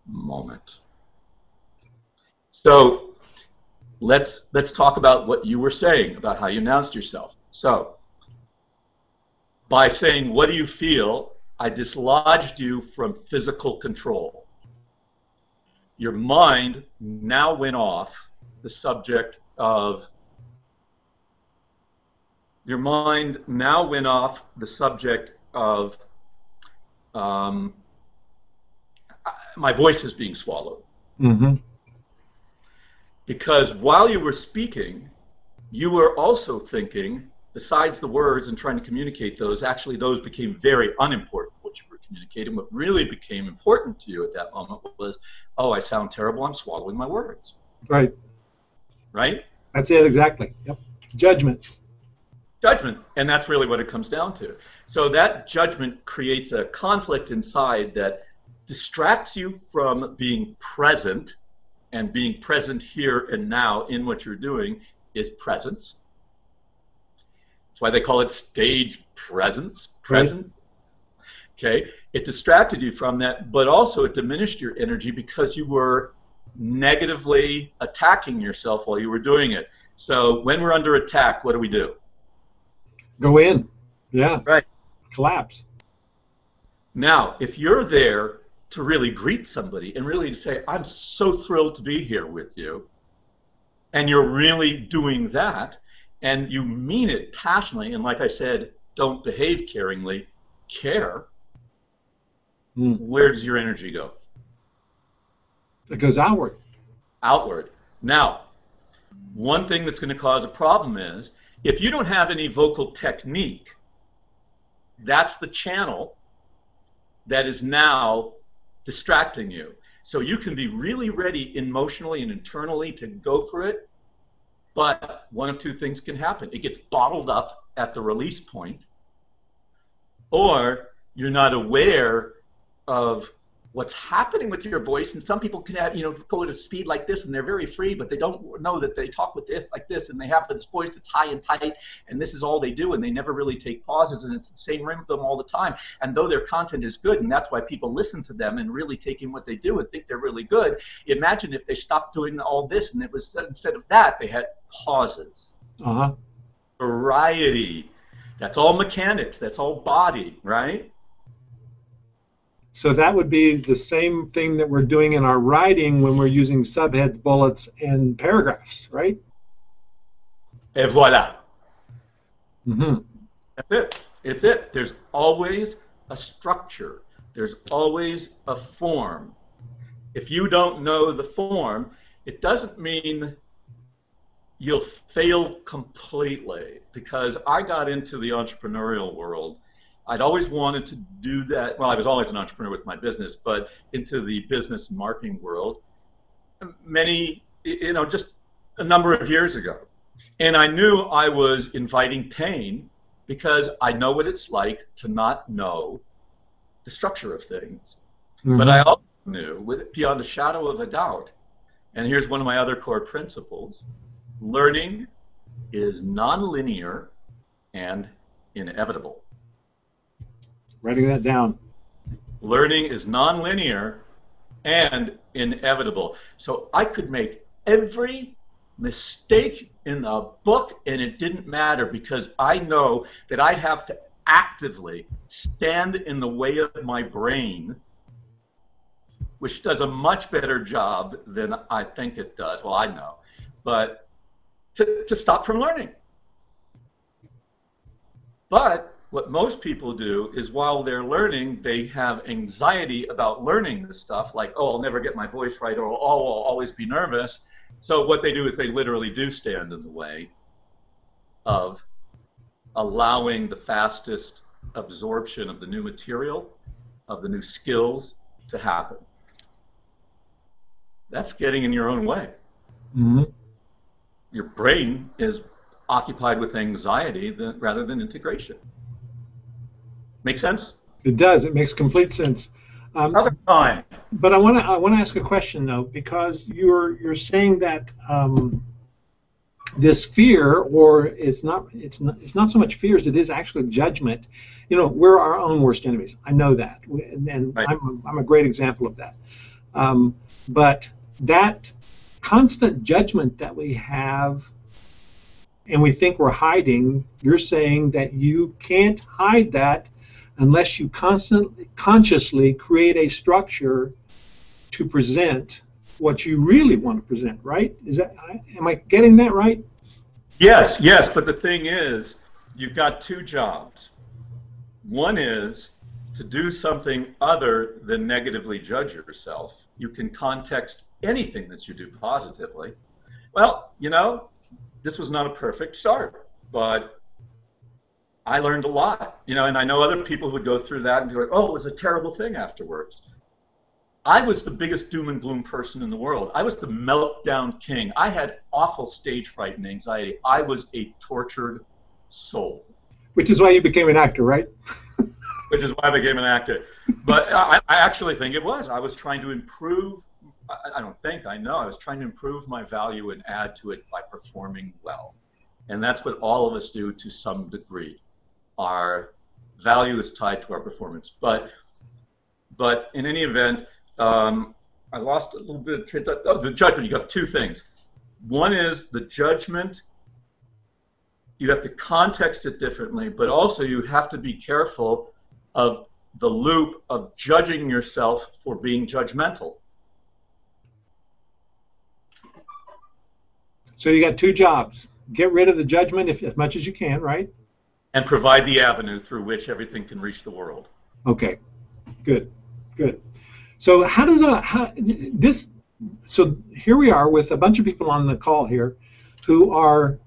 moment. So let's talk about what you were saying about how you announced yourself. So by saying, what do you feel, I dislodged you from physical control. Your mind now went off the subject of my voice is being swallowed. Mm-hmm. Because while you were speaking, you were also thinking, besides the words and trying to communicate those, actually those became very unimportant, what you were communicating. What really became important to you at that moment was, oh, I sound terrible, I'm swallowing my words. Right. Right? That's it, exactly. Yep. Judgment. Judgment, and that's really what it comes down to. So that judgment creates a conflict inside that distracts you from being present, and being present here and now in what you're doing is presence. That's why they call it stage presence, present. Right. Okay, it distracted you from that, but also it diminished your energy because you were negatively attacking yourself while you were doing it. So when we're under attack, what do? Go in. Yeah. Right. Collapse. Now, if you're there to really greet somebody and really to say, I'm so thrilled to be here with you, and you're really doing that, and you mean it passionately, and like I said, don't behave caringly, care, where does your energy go? It goes outward. Outward. Now, one thing that's going to cause a problem is, if you don't have any vocal technique, that's the channel that is now distracting you. So you can be really ready emotionally and internally to go for it, but one of two things can happen. It gets bottled up at the release point, or you're not aware of what's happening with your voice. And some people can have, go at a speed like this and they're very free, but they don't know that they talk with this like this, and they have this voice that's high and tight, and this is all they do, and they never really take pauses, and it's the same rhythm all the time. And though their content is good, and that's why people listen to them and really take in what they do and think they're really good, imagine if they stopped doing all this and it was, instead of that, they had pauses. Variety. That's all mechanics. That's all body, right? So that would be the same thing that we're doing in our writing when we're using subheads, bullets, and paragraphs, right? Et voilà. Mm-hmm. That's it. It's it. There's always a structure. There's always a form. If you don't know the form, it doesn't mean you'll fail completely, because I got into the entrepreneurial world. I'd always wanted to do that. Well, I was always an entrepreneur with my business, but into the business and marketing world just a number of years ago. And I knew I was inviting pain because I know what it's like to not know the structure of things. Mm-hmm. But I also knew, beyond a shadow of a doubt, and here's one of my other core principles: learning is nonlinear and inevitable. Writing that down. Learning is nonlinear and inevitable. So I could make every mistake in the book and it didn't matter, because I know that I'd have to actively stand in the way of my brain, which does a much better job than I think it does. Well, I know. But to stop from learning. But what most people do is, while they're learning, they have anxiety about learning this stuff, like, oh, I'll never get my voice right, or oh, I'll always be nervous. So what they do is they literally do stand in the way of allowing the fastest absorption of the new material, of the new skills to happen. That's getting in your own way. Mm-hmm. Your brain is occupied with anxiety rather than integration. Make sense? It does. It makes complete sense. Other time. But I want to ask a question though, because you're saying that this fear, or it's not so much fear as it is actually judgment. We're our own worst enemies. I know that, and right. I'm a great example of that. But that constant judgment that we have, and we think we're hiding, you're saying that you can't hide that unless you consciously create a structure to present what you really want to present, right? Am I getting that right? Yes, yes, but the thing is, you've got two jobs. One is to do something other than negatively judge yourself. You can context anything that you do positively. Well, you know, this was not a perfect start, but I learned a lot, you know, and I know other people who would go through that and be like, oh, it was a terrible thing afterwards. I was the biggest doom and gloom person in the world. I was the meltdown king. I had awful stage fright and anxiety. I was a tortured soul. Which is why you became an actor, right? Which is why I became an actor. But I actually think it was. I was trying to improve, I don't think, I know, I was trying to improve my value and add to it by performing well. And that's what all of us do to some degree. Our value is tied to our performance. But in any event, I lost a little bit of train of thought. Oh, the judgment. You got two things. One is the judgment. You have to context it differently, but also you have to be careful of the loop of judging yourself for being judgmental. So you got two jobs. Get rid of the judgment as much as you can, right? And provide the avenue through which everything can reach the world. Okay, good, good. So how does this? So here we are with a bunch of people on the call here, who are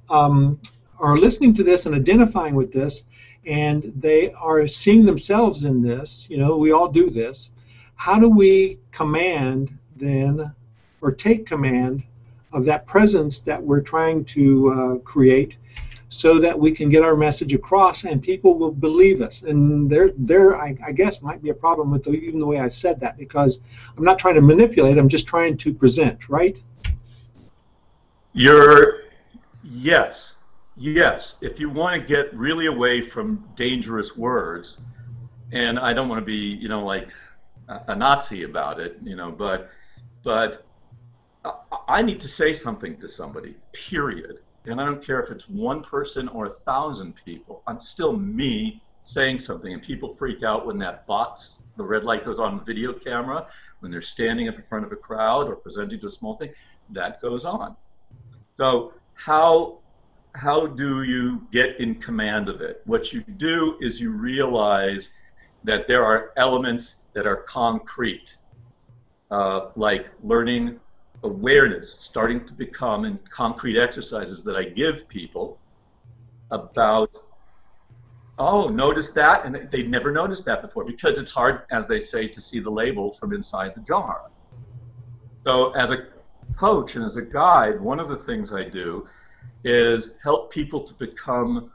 listening to this and identifying with this, and they are seeing themselves in this. You know, we all do this. How do we command then, or take command of that presence that we're trying to create, so that we can get our message across and people will believe us? And there I guess might be a problem with even the way I said that, because I'm not trying to manipulate, I'm just trying to present, right? Yes, if you want to get really away from dangerous words, and I don't want to be, you know, like a Nazi about it, you know, but I need to say something to somebody, period. And I don't care if it's one person or 1,000 people. I'm still me saying something, and people freak out when that box, the red light goes on video camera, when they're standing in front of a crowd or presenting to a small thing, that goes on. So how do you get in command of it? What you do is you realize that there are elements that are concrete, like learning awareness, starting to become in concrete exercises that I give people about, oh, notice that, and they'd never noticed that before, because it's hard, as they say, to see the label from inside the jar. So as a coach and as a guide, one of the things I do is help people to become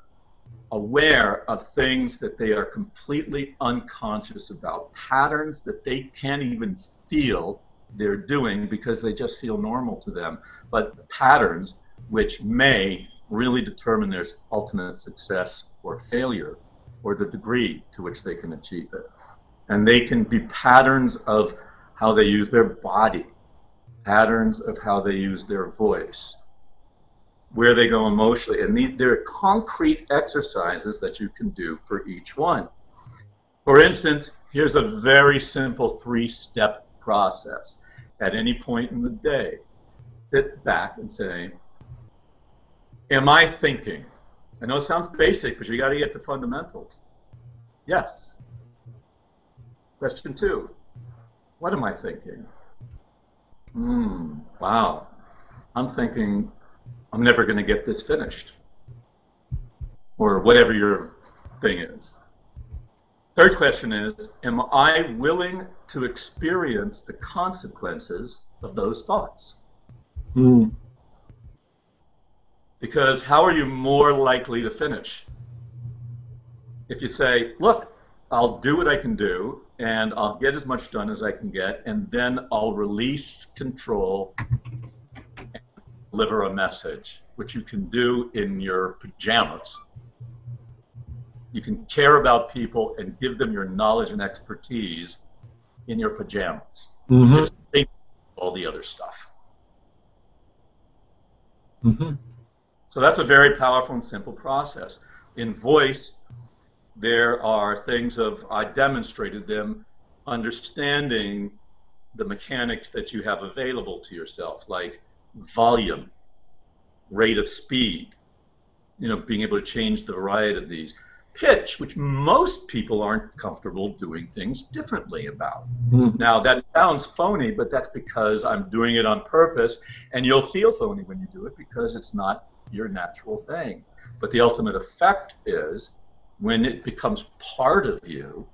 aware of things that they are completely unconscious about, patterns that they can't even feel they're doing because they just feel normal to them, but patterns which may really determine their ultimate success or failure, or the degree to which they can achieve it. And they can be patterns of how they use their body, patterns of how they use their voice, where they go emotionally, and there are concrete exercises that you can do for each one. For instance, here's a very simple 3-step process. At any point in the day, sit back and say, am I thinking? I know it sounds basic, but you got to get the fundamentals. Yes. Question 2, what am I thinking? Wow, I'm thinking I'm never going to get this finished, or whatever your thing is. Third question is, am I willing to experience the consequences of those thoughts? Because how are you more likely to finish? If you say, look, I'll do what I can do, and I'll get as much done as I can get, and then I'll release control and deliver a message, which you can do in your pajamas. You can care about people and give them your knowledge and expertise in your pajamas. Just think all the other stuff. So that's a very powerful and simple process. In voice, there are things of, I demonstrated them, understanding the mechanics that you have available to yourself, like volume, rate of speed, being able to change the variety of these. Pitch, which most people aren't comfortable doing things differently about. Now, that sounds phony, but that's because I'm doing it on purpose, and you'll feel phony when you do it because it's not your natural thing. But the ultimate effect is, when it becomes part of you,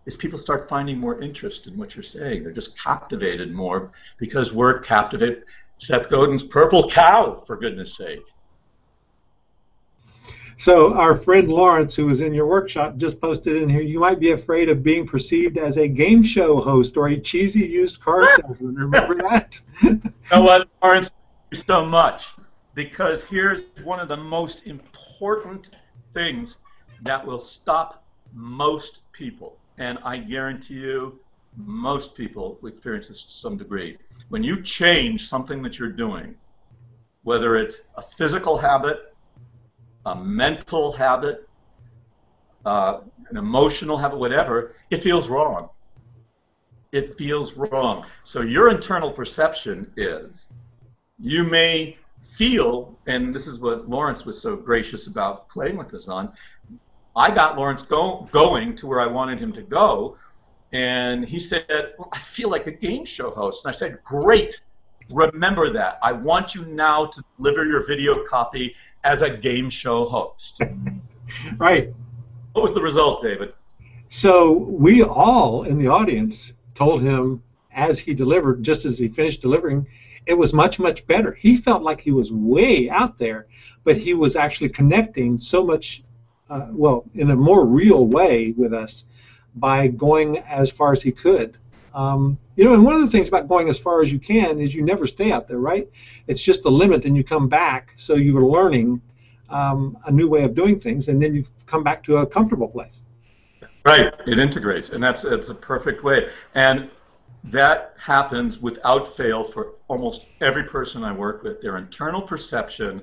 is people start finding more interest in what you're saying. They're just captivated more because we're captivated. Seth Godin's purple cow, for goodness sake. So our friend Lawrence, who was in your workshop, just posted in here, you might be afraid of being perceived as a game show host or a cheesy used car salesman. Remember that? You know what, Lawrence? Thank you so much. Because here's one of the most important things that will stop most people. And I guarantee you, most people will experience this to some degree. When you change something that you're doing, whether it's a physical habit, a mental habit, an emotional habit, whatever, it feels wrong. It feels wrong. So your internal perception is, you may feel, and this is what Lawrence was so gracious about playing with us on, I got Lawrence going to where I wanted him to go, and he said, well, I feel like a game show host. And I said, great, remember that. I want you now to deliver your video copy as a game show host. Right. What was the result, David? So we all in the audience told him, as he delivered, just as he finished delivering, it was much, much better. He felt like he was way out there, but he was actually connecting so much, in a more real way with us by going as far as he could. And one of the things about going as far as you can is you never stay out there, right? It's just the limit, and you come back, so you're learning a new way of doing things, and then you come back to a comfortable place. Right, it integrates, and it's a perfect way. And that happens without fail for almost every person I work with. Their internal perception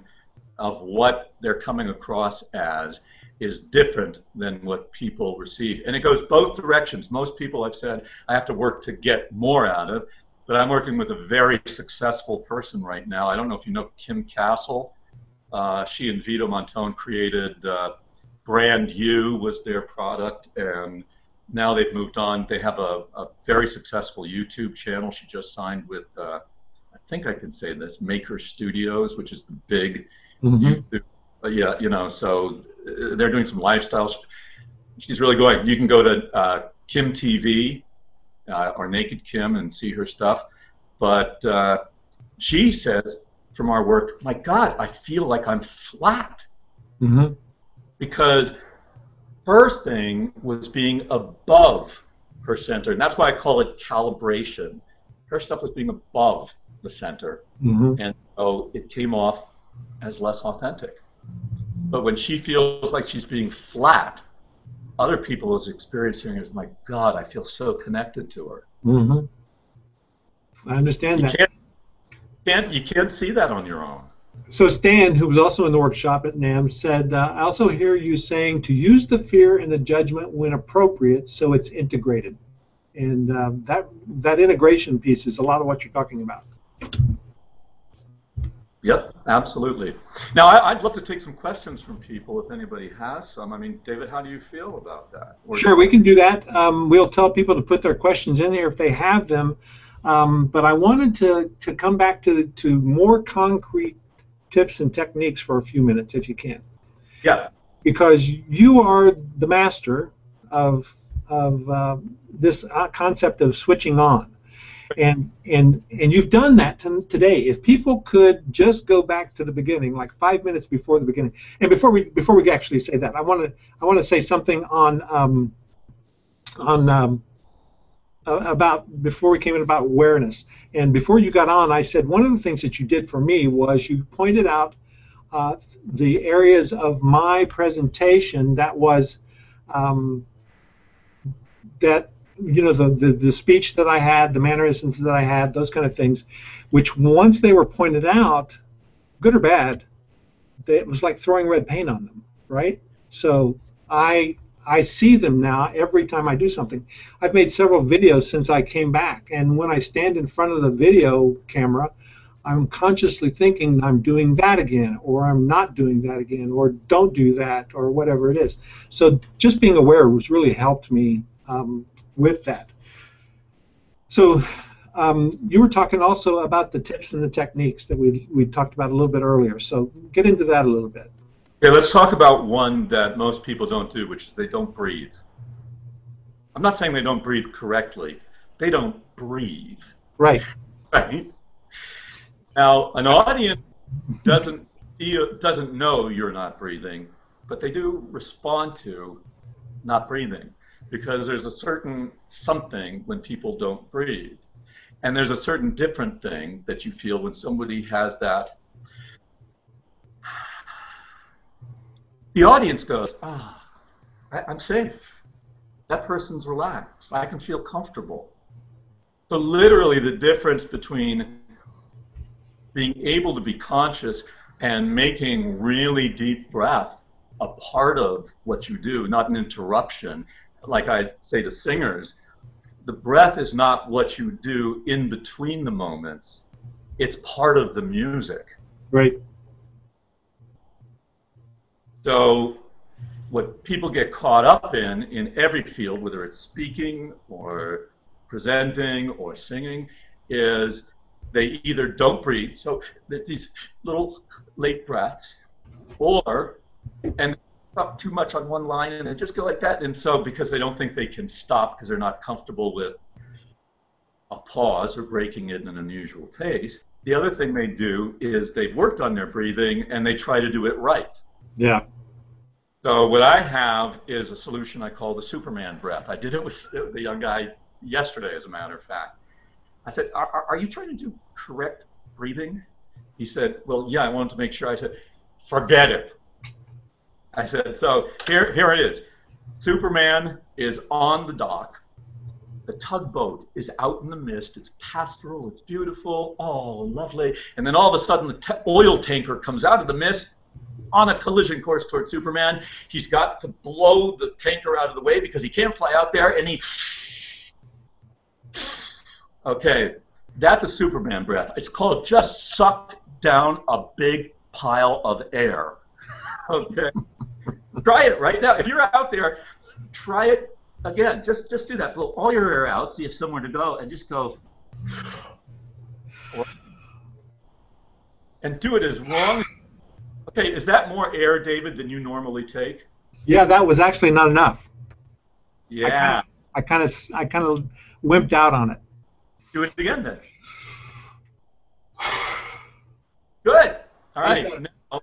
of what they're coming across as is different than what people receive. And it goes both directions. Most people, I've said, I have to work to get more out of, but I'm working with a very successful person right now. I don't know if you know Kim Castle. She and Vito Montone created Brand You was their product, and now they've moved on. They have a very successful YouTube channel. She just signed with, I think I can say this, Maker Studios, which is the big YouTube. So they're doing some lifestyles. She's really going. You can go to Kim TV or Naked Kim and see her stuff. But she says, from our work, my God, I feel like I'm flat. Because her thing was being above her center. And that's why I call it calibration. Her stuff was being above the center. And so it came off as less authentic. But when she feels like she's being flat, other people is experiencing it as, my God, I feel so connected to her. I understand that. You can't see that on your own. So Stan, who was also in the workshop at NAMM, said, I also hear you saying to use the fear and the judgment when appropriate so it's integrated. And that integration piece is a lot of what you're talking about. Yep, absolutely. Now, I'd love to take some questions from people if anybody has some. I mean, David, how do you feel about that? Sure, we can do that. We'll tell people to put their questions in there if they have them. But I wanted to come back to more concrete tips and techniques for a few minutes, if you can. Yeah. Because you are the master of this concept of switching on. And you've done that today. If people could just go back to the beginning, like 5 minutes before the beginning, and before we actually say that, I want to say something about before we came in about awareness. And before you got on, I said one of the things that you did for me was you pointed out the areas of my presentation that was that. The speech that I had, the mannerisms that I had, those kind of things, which once they were pointed out, good or bad, it was like throwing red paint on them, right? So I see them now every time I do something. I've made several videos since I came back, and when I stand in front of the video camera, I'm consciously thinking I'm doing that again, or I'm not doing that again, or don't do that, or whatever it is. So just being aware has really helped me with that. So you were talking also about the tips and the techniques that we talked about a little bit earlier. So get into that a little bit. Okay, let's talk about one that most people don't do, which is they don't breathe. I'm not saying they don't breathe correctly. They don't breathe. Right. Right? Now, an audience doesn't know you're not breathing, but they do respond to not breathing, because there's a certain something when people don't breathe. And there's a certain different thing that you feel when somebody has that. The audience goes, I'm safe. That person's relaxed. I can feel comfortable. So literally the difference between being able to be conscious and making really deep breath a part of what you do, not an interruption. Like I say to singers, the breath is not what you do in between the moments. It's part of the music. Right. So what people get caught up in every field, whether it's speaking or presenting or singing, is they either don't breathe, so these little late breaths, or and up too much on one line and they just go like that, and so because they don't think they can stop because they're not comfortable with a pause or breaking it in an unusual pace. The other thing they do is they've worked on their breathing and they try to do it right. Yeah. So what I have is a solution I call the Superman breath. I did it with the young guy yesterday, as a matter of fact. I said, are you trying to do correct breathing? He said, well, yeah, I wanted to make sure. I said, forget it. I said, so here it is. Superman is on the dock. The tugboat is out in the mist. It's pastoral. It's beautiful. Oh, lovely. And then all of a sudden, the oil tanker comes out of the mist on a collision course towards Superman. He's got to blow the tanker out of the way because he can't fly out there, and he... Okay, that's a Superman breath. It's called just suck down a big pile of air. Okay, try it right now. If you're out there, try it again. Just do that. Blow all your air out. So you have somewhere to go, and just go. And do it as long. Okay, is that more air, David, than you normally take? Yeah, that was actually not enough. Yeah. I kind of wimped out on it. Do it again then. Good. All right. Now,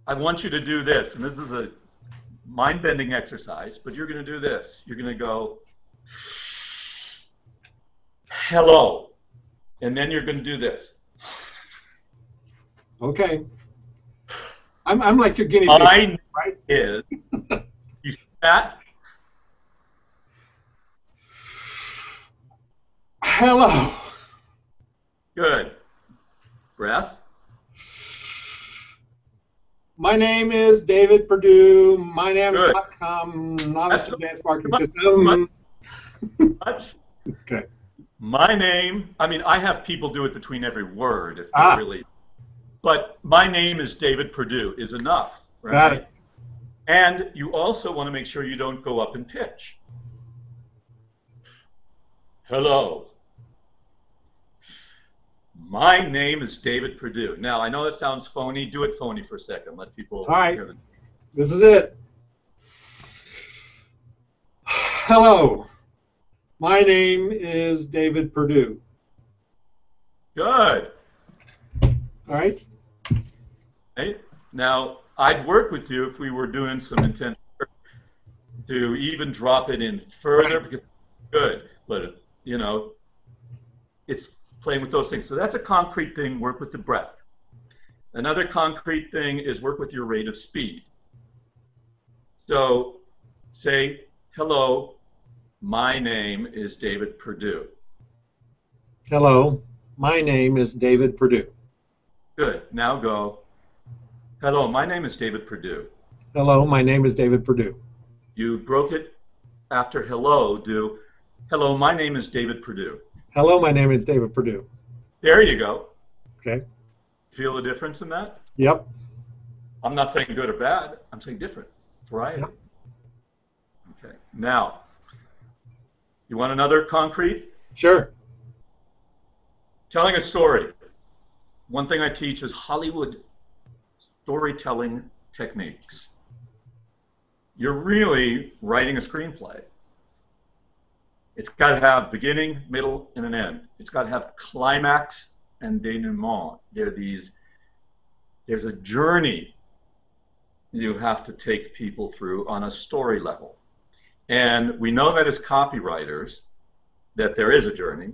I want you to do this, and this is a mind-bending exercise, but you're going to do this. You're going to go, hello, and then you're going to do this. Okay. I'm like your guinea pig, Mine right? Is you see that? Hello. Good. Breath. My name is David Perdue. MyNames.com. Novice Advanced Marketing System. Okay. My name. I mean, I have people do it between every word if they really. But my name is David Perdue is enough, right? Got it. And you also want to make sure you don't go up in pitch. Hello. My name is David Perdue. Now, I know that sounds phony. Do it phony for a second. Let people hear it. This is it. Hello. My name is David Perdue. Good. All right. Hey, now, I'd work with you if we were doing some intense work to even drop it in further, because it's good, but, you know, it's playing with those things. So that's a concrete thing, work with the breath. Another concrete thing is work with your rate of speed. So say, hello, my name is David Perdue. Hello, my name is David Perdue. Good. Now go, hello, my name is David Perdue. Hello, my name is David Perdue. You broke it after hello, do, hello, my name is David Perdue. Hello, my name is David Perdue. There you go. Okay. Feel the difference in that? Yep. I'm not saying good or bad. I'm saying different. Variety. Yep. Okay. Now, you want another concrete? Sure. Telling a story. One thing I teach is Hollywood storytelling techniques. You're really writing a screenplay. It's got to have beginning, middle, and an end. It's got to have climax and denouement. There's a journey you have to take people through on a story level. And we know that as copywriters that there is a journey,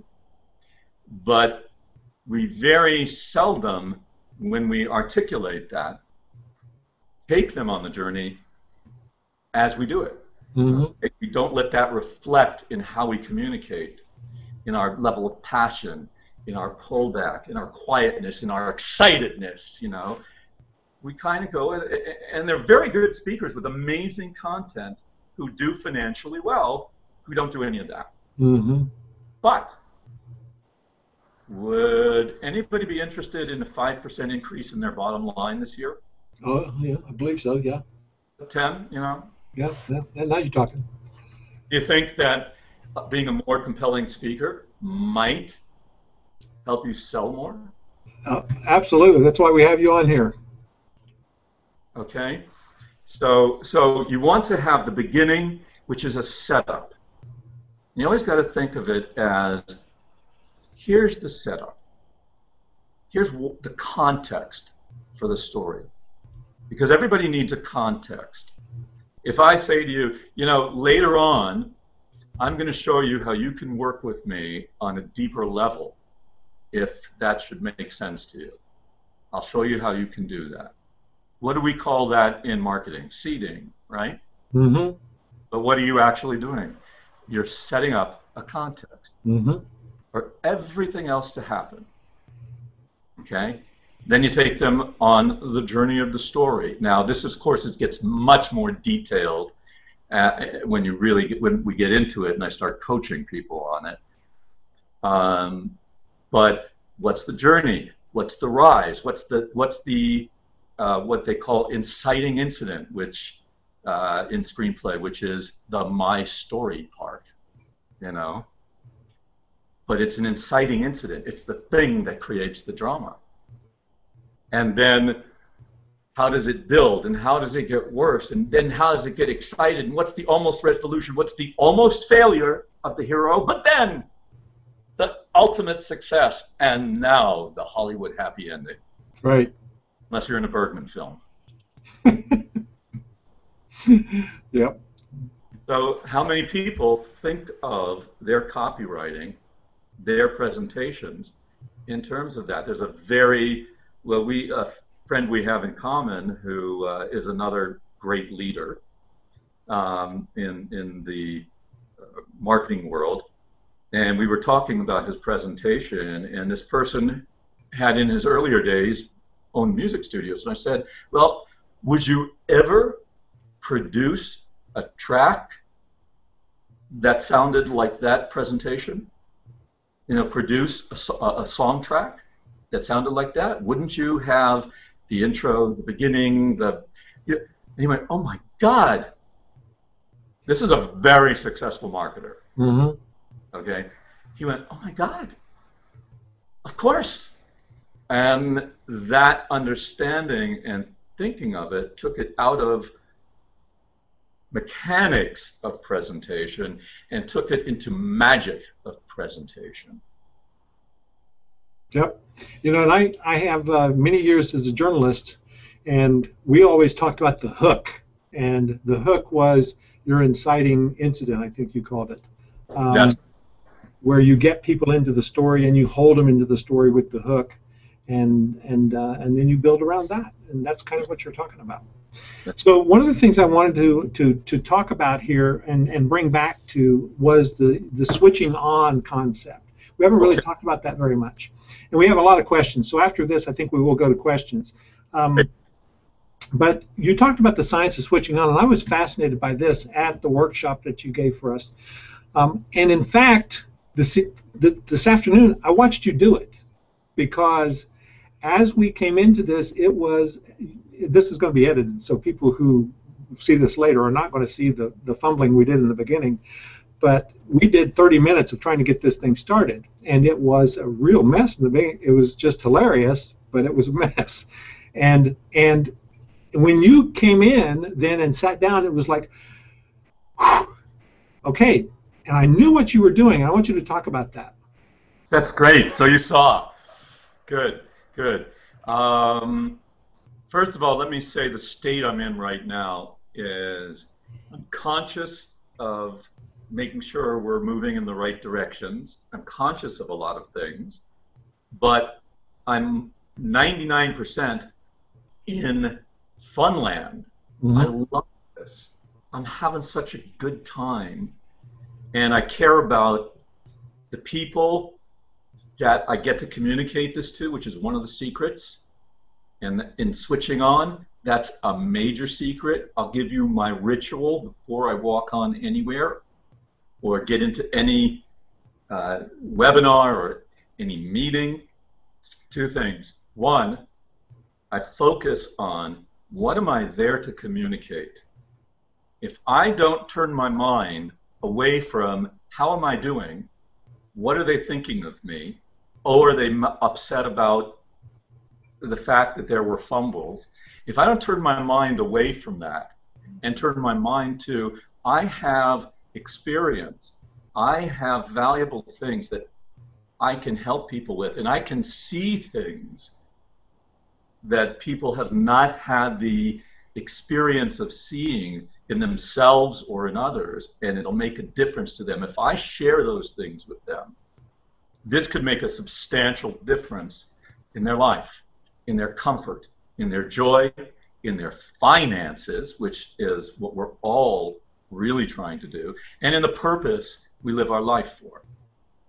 but we very seldom, when we articulate that, take them on the journey as we do it. Mm-hmm. We don't let that reflect in how we communicate, in our level of passion, in our pullback, in our quietness, in our excitedness, you know. We kind of go, and they're very good speakers with amazing content who do financially well, who don't do any of that. Mm-hmm. But would anybody be interested in a 5% increase in their bottom line this year? Oh, yeah, I believe so, yeah. 10, you know? Yeah, yeah. Now you're talking. Do you think that being a more compelling speaker might help you sell more? Absolutely. That's why we have you on here. Okay. So you want to have the beginning, which is a setup. You always got to think of it as, here's the setup. Here's the context for the story. Because everybody needs a context. If I say to you, you know, later on, I'm going to show you how you can work with me on a deeper level, if that should make sense to you. I'll show you how you can do that. What do we call that in marketing? Seeding, right? Mm-hmm. But what are you actually doing? You're setting up a context for everything else to happen. Okay? Then you take them on the journey of the story. Now, this, of course, it gets much more detailed when we get into it and I start coaching people on it. But what's the journey? What's the rise? What's the what they call inciting incident, which in screenplay, which is the my story part, you know? But it's an inciting incident. It's the thing that creates the drama. And then how does it build, and how does it get worse, and then how does it get excited, and what's the almost resolution, what's the almost failure of the hero, but then the ultimate success, and now the Hollywood happy ending. Right. Unless you're in a Bergman film. Yep. So how many people think of their copywriting, their presentations, in terms of that? There's a very, well, a friend we have in common who is another great leader in the marketing world, and we were talking about his presentation, and this person had in his earlier days owned music studios, and I said, well, would you ever produce a track that sounded like that presentation? You know, produce a song track that sounded like that? Wouldn't you have the intro, the beginning, and he went, oh my God, this is a very successful marketer. Mm-hmm. Okay, he went, oh my God, of course. And that understanding and thinking of it took it out of mechanics of presentation and took it into magic of presentation. Yep. You know, and I have many years as a journalist, and we always talked about the hook. And the hook was your inciting incident, I think you called it. Yes. Where you get people into the story and you hold them into the story with the hook. And then you build around that, and that's kind of what you're talking about. So one of the things I wanted to talk about here and bring back to was the switching on concept. We haven't really talked about that very much, and we have a lot of questions. So after this, I think we will go to questions. But you talked about the science of switching on, and I was fascinated by this at the workshop that you gave for us. And in fact, this afternoon, I watched you do it, because as we came into this, this is going to be edited, so people who see this later are not going to see the fumbling we did in the beginning. But we did 30 minutes of trying to get this thing started, and it was a real mess in the beginning. It was just hilarious, but it was a mess. And when you came in then and sat down, it was like, whew, okay. And I knew what you were doing. I want you to talk about that. That's great. So you saw. Good, good. First of all, let me say the state I'm in right now is I'm conscious of making sure we're moving in the right directions. I'm conscious of a lot of things, but I'm 99% in funland. I love this. I'm having such a good time, and I care about the people that I get to communicate this to, which is one of the secrets. And in switching on, that's a major secret. I'll give you my ritual before I walk on anywhere or get into any webinar or any meeting. Two things. One, I focus on what am I there to communicate. If I don't turn my mind away from how am I doing, what are they thinking of me, or are they upset about the fact that there were fumbles, if I don't turn my mind away from that and turn my mind to I have experience, I have valuable things that I can help people with, and I can see things that people have not had the experience of seeing in themselves or in others, and it'll make a difference to them. If I share those things with them, this could make a substantial difference in their life, in their comfort, in their joy, in their finances, which is what we're all really trying to do, and in the purpose we live our life for.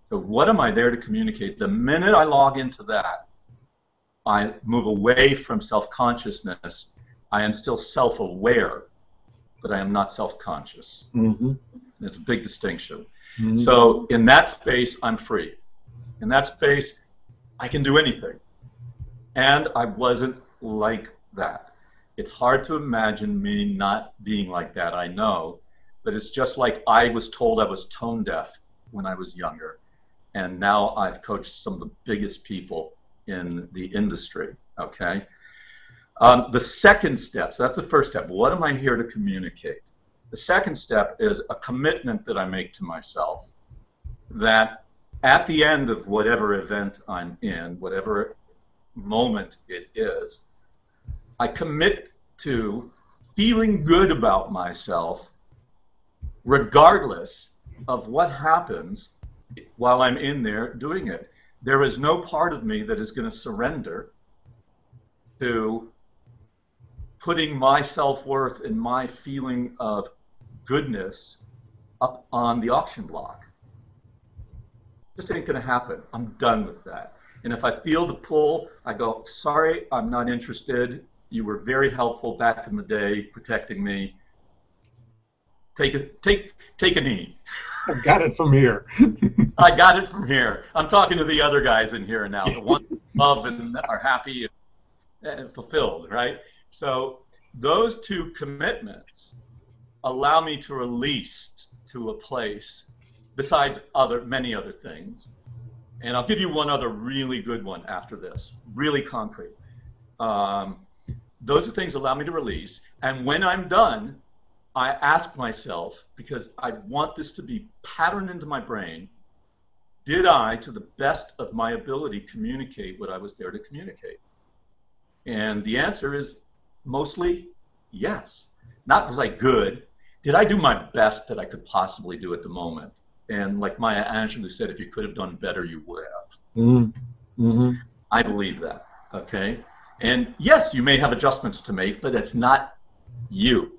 So what am I there to communicate? The minute I log into that, I move away from self-consciousness. I am still self-aware, but I am not self-conscious. It's a big distinction. So in that space, I'm free. In that space, I can do anything. And I wasn't like that. It's hard to imagine me not being like that, I know. But it's just like I was told I was tone deaf when I was younger. And now I've coached some of the biggest people in the industry, okay? The second step, so that's the first step. What am I here to communicate? The second step is a commitment that I make to myself that at the end of whatever event I'm in, whatever moment it is, I commit to feeling good about myself regardless of what happens while I'm in there doing it. There is no part of me that is going to surrender to putting my self-worth and my feeling of goodness up on the auction block. Just ain't going to happen. I'm done with that. And if I feel the pull, I go, sorry, I'm not interested. You were very helpful back in the day protecting me. Take a knee. I got it from here. I got it from here. I'm talking to the other guys in here now, the ones who love and are happy and fulfilled, right? So those two commitments allow me to release to a place besides many other things. And I'll give you one other really good one after this, really concrete. Those are things that allow me to release. And when I'm done, I ask myself, because I want this to be patterned into my brain, did I, to the best of my ability, communicate what I was there to communicate? And the answer is mostly yes. Not was I good. Did I do my best that I could possibly do at the moment? And like Maya Angelou said, if you could have done better, you would have. I believe that, okay? And yes, you may have adjustments to make, but it's not you.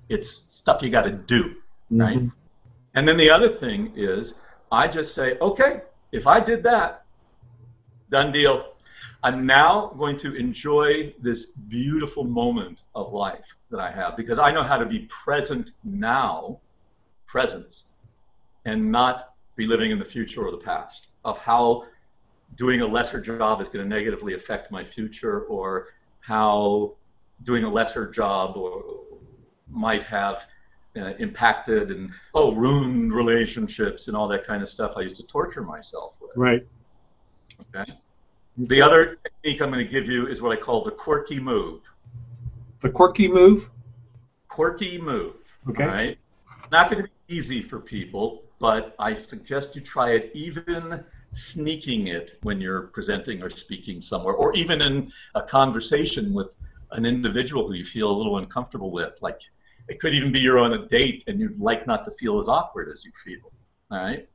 It's stuff you got to do, right? And then the other thing is, I just say, okay, if I did that, done deal. I'm now going to enjoy this beautiful moment of life that I have, because I know how to be present now, presence, and not be living in the future or the past, of how doing a lesser job is going to negatively affect my future, or how doing a lesser job might have impacted and ruined relationships and all that kind of stuff I used to torture myself with. Right. Okay. The other technique I'm going to give you is what I call the quirky move. The quirky move? Quirky move. Okay. All right. Not going to be easy for people, but I suggest you try it, even sneaking it when you're presenting or speaking somewhere, or even in a conversation with an individual who you feel a little uncomfortable with. Like, it could even be you're on a date and you'd like not to feel as awkward as you feel. All right.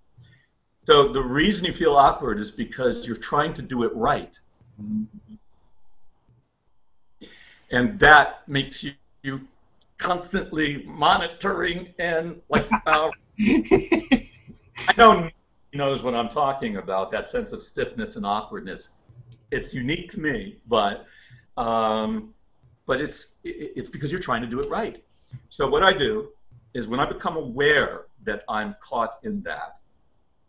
So the reason you feel awkward is because you're trying to do it right. And that makes you constantly monitoring and like, I know he knows what I'm talking about, that sense of stiffness and awkwardness. It's unique to me, but it's because you're trying to do it right. So what I do is, when I become aware that I'm caught in that,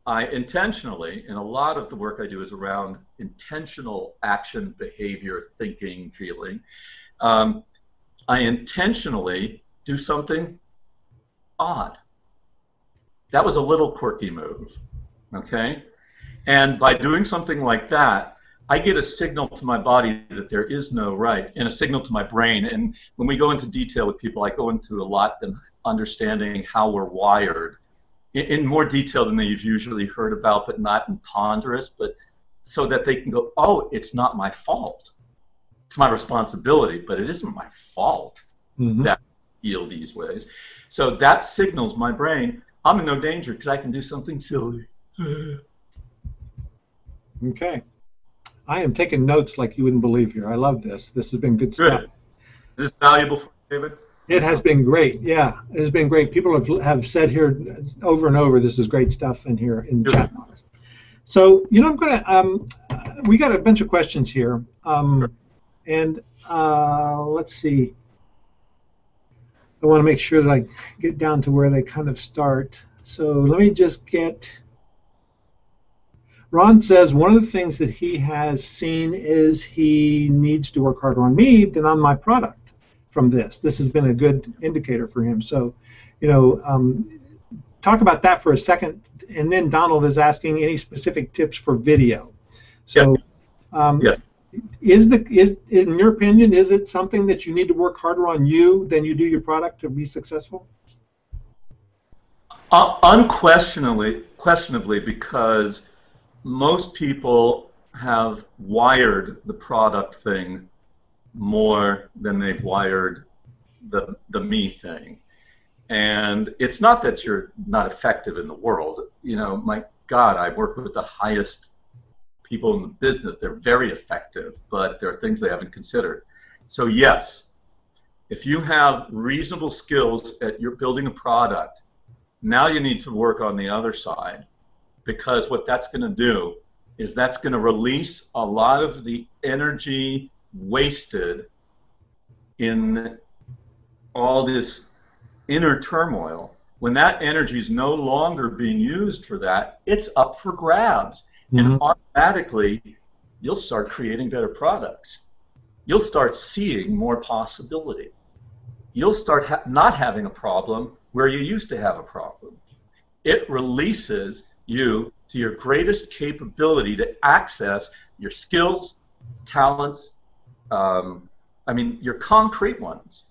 I intentionally, and a lot of the work I do is around intentional action, behavior, thinking, feeling. I intentionally do something odd. That was a little quirky move, okay? And by doing something like that, I get a signal to my body that there is no right, and a signal to my brain. And when we go into detail with people, I go into a lot in understanding how we're wired, in more detail than they've usually heard about, but not in ponderous, but so that they can go, oh, it's not my fault. It's my responsibility, but it isn't my fault that I feel these ways. So that signals my brain, I'm in no danger because I can do something silly. Okay. I am taking notes like you wouldn't believe here. I love this. This has been good stuff. Is this valuable for you, David? It has been great. Yeah, it has been great. People have said here over and over, this is great stuff in here in the chat box. So, I'm going to, we got a bunch of questions here. And let's see. I want to make sure that I get down to where they kind of start. So let me just get... Ron says one of the things that he has seen is he needs to work harder on me than on my product from this. This has been a good indicator for him. So, talk about that for a second. And then Donald is asking any specific tips for video. So, is in your opinion, is it something that you need to work harder on you than you do your product to be successful? Unquestionably, because most people have wired the product thing more than they've wired the me thing. And it's not that you're not effective in the world. My God, I work with the highest people in the business. They're very effective, but there are things they haven't considered. So yes, if you have reasonable skills at you're building a product, now you need to work on the other side, because what that's going to do is that's going to release a lot of the energy wasted in all this inner turmoil. When that energy is no longer being used for that, it's up for grabs. And automatically, you'll start creating better products. You'll start seeing more possibility. You'll start not having a problem where you used to have a problem. It releases you to your greatest capability to access your skills, talents, your concrete ones.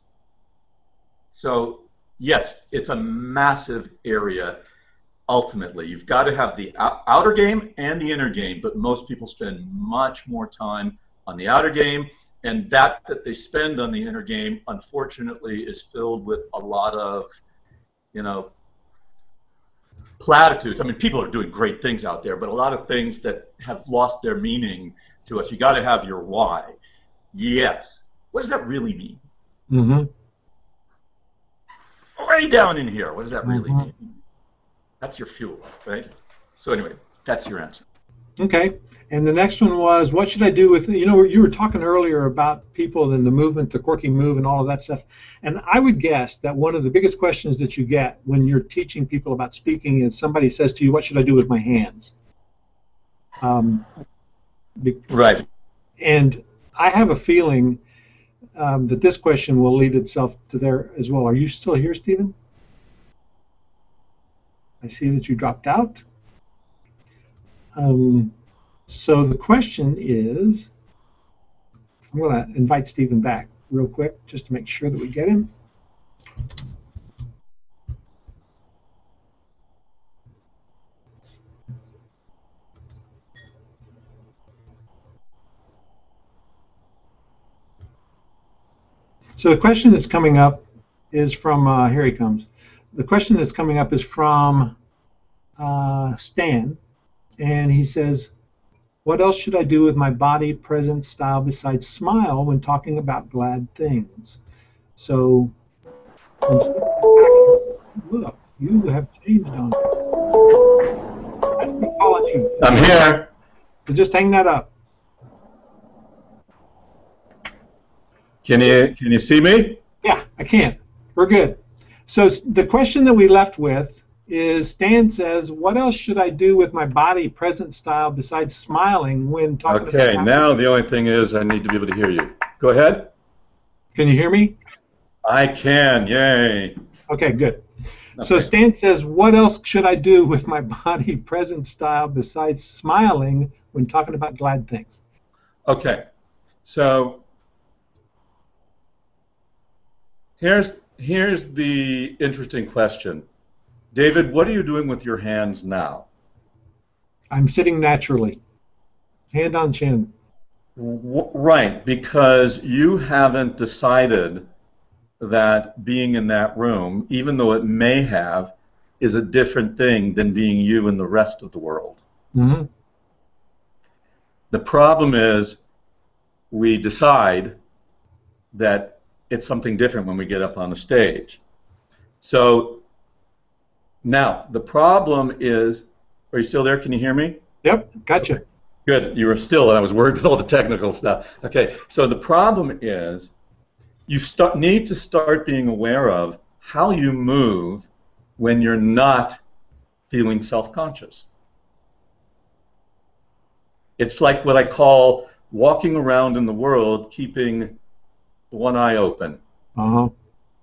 So, yes, it's a massive area. Ultimately, you've got to have the outer game and the inner game, but most people spend much more time on the outer game, and that they spend on the inner game, unfortunately, is filled with a lot of, platitudes. People are doing great things out there, but a lot of things that have lost their meaning to us. You got to have your why. Yes. What does that really mean? Way down in here, what does that really mean? That's your fuel, right? So anyway, that's your answer. Okay. And the next one was, what should I do with, you were talking earlier about people and the movement, the quirky move and all of that stuff. And I would guess that one of the biggest questions that you get when you're teaching people about speaking is somebody says to you, what should I do with my hands? Right. And I have a feeling that this question will lead itself to there as well. Are you still here, Stephen? I see that you dropped out. So the question is, I'm going to invite Stephen back real quick just to make sure that we get him. So the question that's coming up is from, here he comes. The question that's coming up is from Stan, and he says, what else should I do with my body, presence, style besides smile when talking about glad things? So, look, you have changed on me. That's me calling you. I'm here. So just hang that up. Can you see me? Yeah, I can. We're good. So the question that we left with is, Stan says, what else should I do with my body, present, style besides smiling when talking about... Okay, now the only thing is I need to be able to hear you. Go ahead. Can you hear me? I can, yay. Okay, good. Okay. So Stan says, what else should I do with my body, present, style besides smiling when talking about glad things? Okay, so here's the interesting question. David, what are you doing with your hands now? I'm sitting naturally, hand on chin. Right, because you haven't decided that being in that room, even though it may have, is a different thing than being you in the rest of the world. Mm-hmm. The problem is we decide that it's something different when we get up on the stage. So now, the problem is, are you still there? Can you hear me? Yep, gotcha. Good, you were still, and I was worried with all the technical stuff. Okay, so the problem is you need to start being aware of how you move when you're not feeling self-conscious. It's like what I call walking around in the world keeping one eye open. Uh-huh.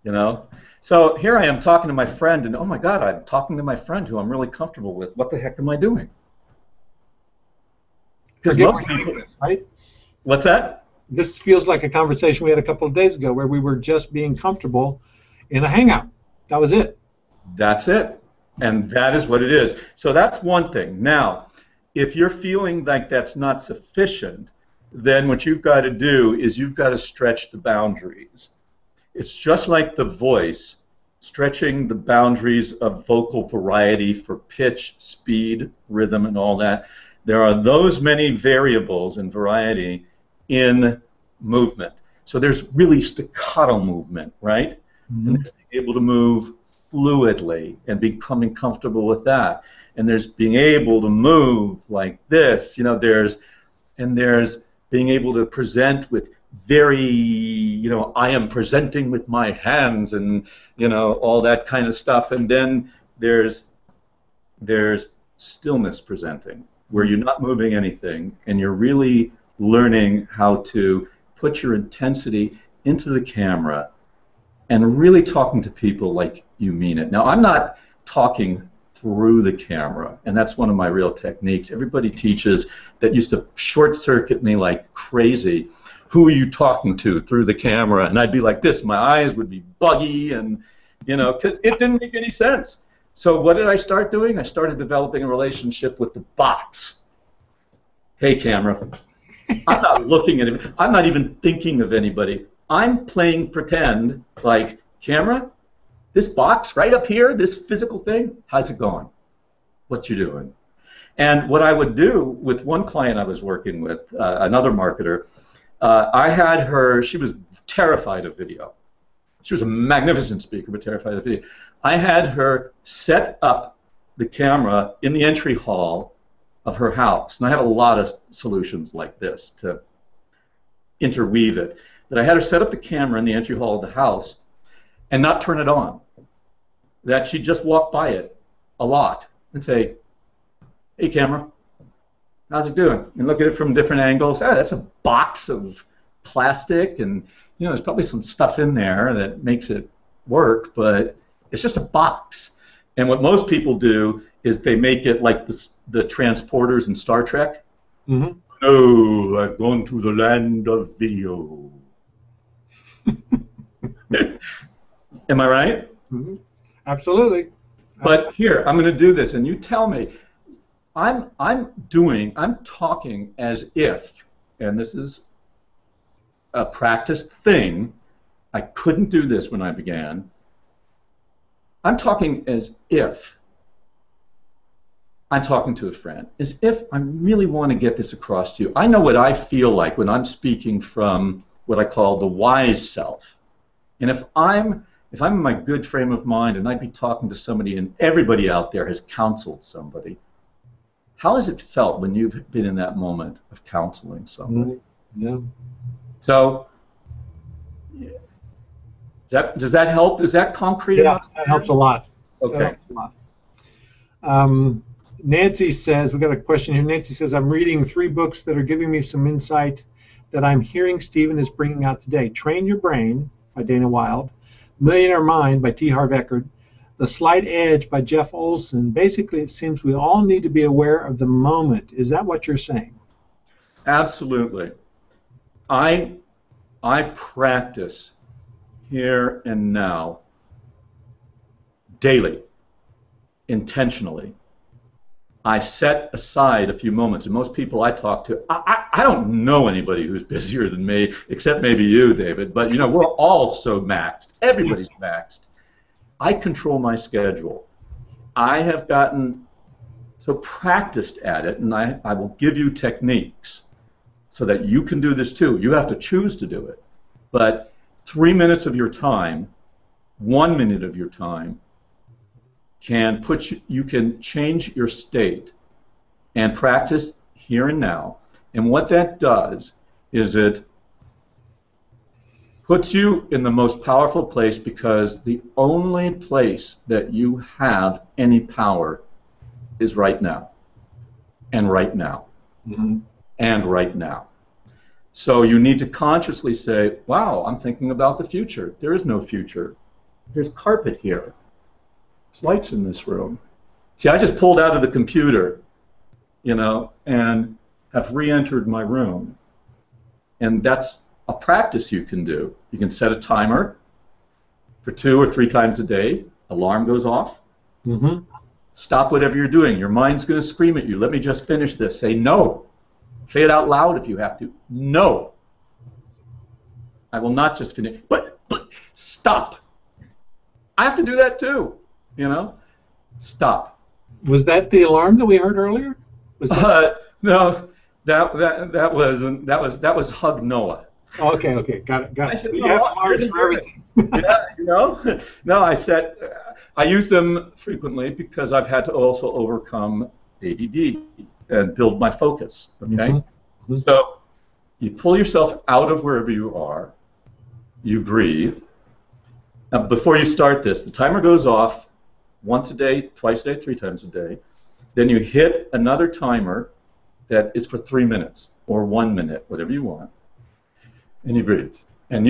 You know? So here I am talking to my friend, and oh my God, I'm talking to my friend who I'm really comfortable with. What the heck am I doing? Because most people, right? What's that? This feels like a conversation we had a couple of days ago where we were just being comfortable in a hangout. That was it. That's it. And that is what it is. So that's one thing. Now, if you're feeling like that's not sufficient, then what you've got to do is you've got to stretch the boundaries. It's just like the voice, stretching the boundaries of vocal variety for pitch, speed, rhythm, and all that. There are those many variables in variety in movement. So there's really staccato movement, right? Mm-hmm. And there's being able to move fluidly and becoming comfortable with that. And there's being able to move like this. There's being able to present with very, I am presenting with my hands and, all that kind of stuff. And then there's stillness presenting, where you're not moving anything and you're really learning how to put your intensity into the camera and really talking to people like you mean it. Now, I'm not talking through the camera, and that's one of my real techniques. Everybody teaches that used to short-circuit me like crazy. Who are you talking to through the camera? And I'd be like this. My eyes would be buggy, and because it didn't make any sense. So what did I start doing? I started developing a relationship with the box. Hey, camera. I'm not looking at it. I'm not even thinking of anybody. I'm playing pretend like, camera, this box right up here, this physical thing, how's it going? What you doing? And what I would do with one client I was working with, another marketer, I had her, she was terrified of video. She was a magnificent speaker, but terrified of video. I had her set up the camera in the entry hall of her house. And I have a lot of solutions like this to interweave it. But I had her set up the camera in the entry hall of the house and not turn it on. That she'd just walk by it a lot and say, "Hey, camera, how's it doing?" And look at it from different angles. Ah, that's a box of plastic, and there's probably some stuff in there that makes it work, but it's just a box. And what most people do is they make it like the transporters in Star Trek. Mm-hmm. "Oh, I've gone to the land of video." Am I right? Mm-hmm. Absolutely. But here, I'm going to do this, and you tell me. I'm talking as if, and this is a practiced thing. I couldn't do this when I began. I'm talking as if I'm talking to a friend, as if I really want to get this across to you. I know what I feel like when I'm speaking from what I call the wise self. And if I'm in my good frame of mind and I'd be talking to somebody and everybody out there has counseled somebody, how has it felt when you've been in that moment of counseling somebody? Yeah. So, does that help? Is that concrete enough? Yeah, that helps a lot. Okay. That helps a lot. Nancy says, we got a question here. Nancy says, I'm reading 3 books that are giving me some insight that I'm hearing Stephen is bringing out today. Train Your Brain by Dana Wilde, Millionaire Mind by T. Harv Eker, The Slight Edge by Jeff Olson. Basically, it seems we all need to be aware of the moment. Is that what you're saying? Absolutely. I practice here and now daily, intentionally. I set aside a few moments, and most people I talk to, I don't know anybody who's busier than me, except maybe you, David, but we're all so maxed. Everybody's maxed. I control my schedule. I have gotten so practiced at it, and I will give you techniques so that you can do this too. You have to choose to do it. But 3 minutes of your time, 1 minute of your time, you can change your state and practice here and now. And what that does is it puts you in the most powerful place, because the only place that you have any power is right now, and right now, and right now. So you need to consciously say, wow, I'm thinking about the future. There is no future. There's carpet here. There's lights in this room. See, I just pulled out of the computer, and have re-entered my room. And that's a practice you can do. You can set a timer for 2 or 3 times a day. Alarm goes off. Stop whatever you're doing. Your mind's going to scream at you. Let me just finish this. Say no. Say it out loud if you have to. No. I will not just finish. But stop. I have to do that too. Stop. Was that the alarm that we heard earlier? Was that... No, that was Hug Noah. Oh, okay, got it. So you have alarms for everything. No, I use them frequently because I've had to also overcome ADD and build my focus. Okay, so you pull yourself out of wherever you are. You breathe. Now, before you start this, the timer goes off once a day, twice a day, 3 times a day. Then you hit another timer that is for 3 minutes or 1 minute, whatever you want, and you breathe. And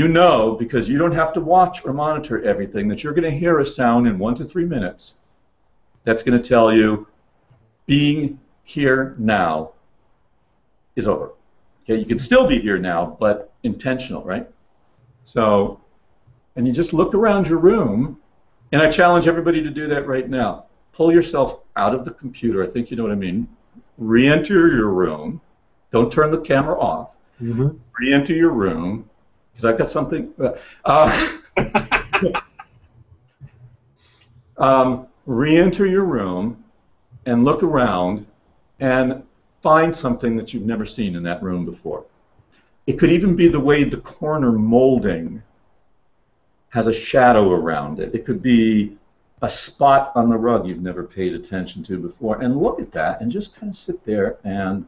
because you don't have to watch or monitor everything, that you're going to hear a sound in 1 to 3 minutes that's going to tell you being here now is over. Okay, you can still be here now, but intentional, right? So, and you just look around your room, and I challenge everybody to do that right now. Pull yourself out of the computer. I think you know what I mean. Re-enter your room. Don't turn the camera off. Re-enter your room, because I've got something. Re-enter your room and look around and find something that you've never seen in that room before. It could even be the way the corner molding has a shadow around it. It could be a spot on the rug you've never paid attention to before, and look at that and just kind of sit there and,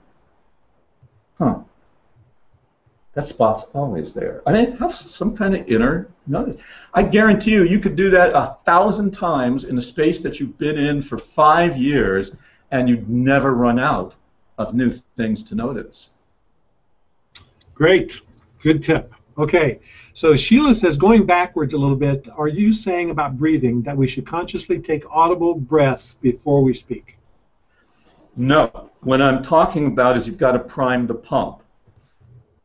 that spot's always there. I mean, have some kind of inner notice. I guarantee you, you could do that 1,000 times in a space that you've been in for 5 years, and you'd never run out of new things to notice. Great. Good tip. Okay. So Sheila says, going backwards a little bit, are you saying about breathing that we should consciously take audible breaths before we speak? No. What I'm talking about is you've got to prime the pump.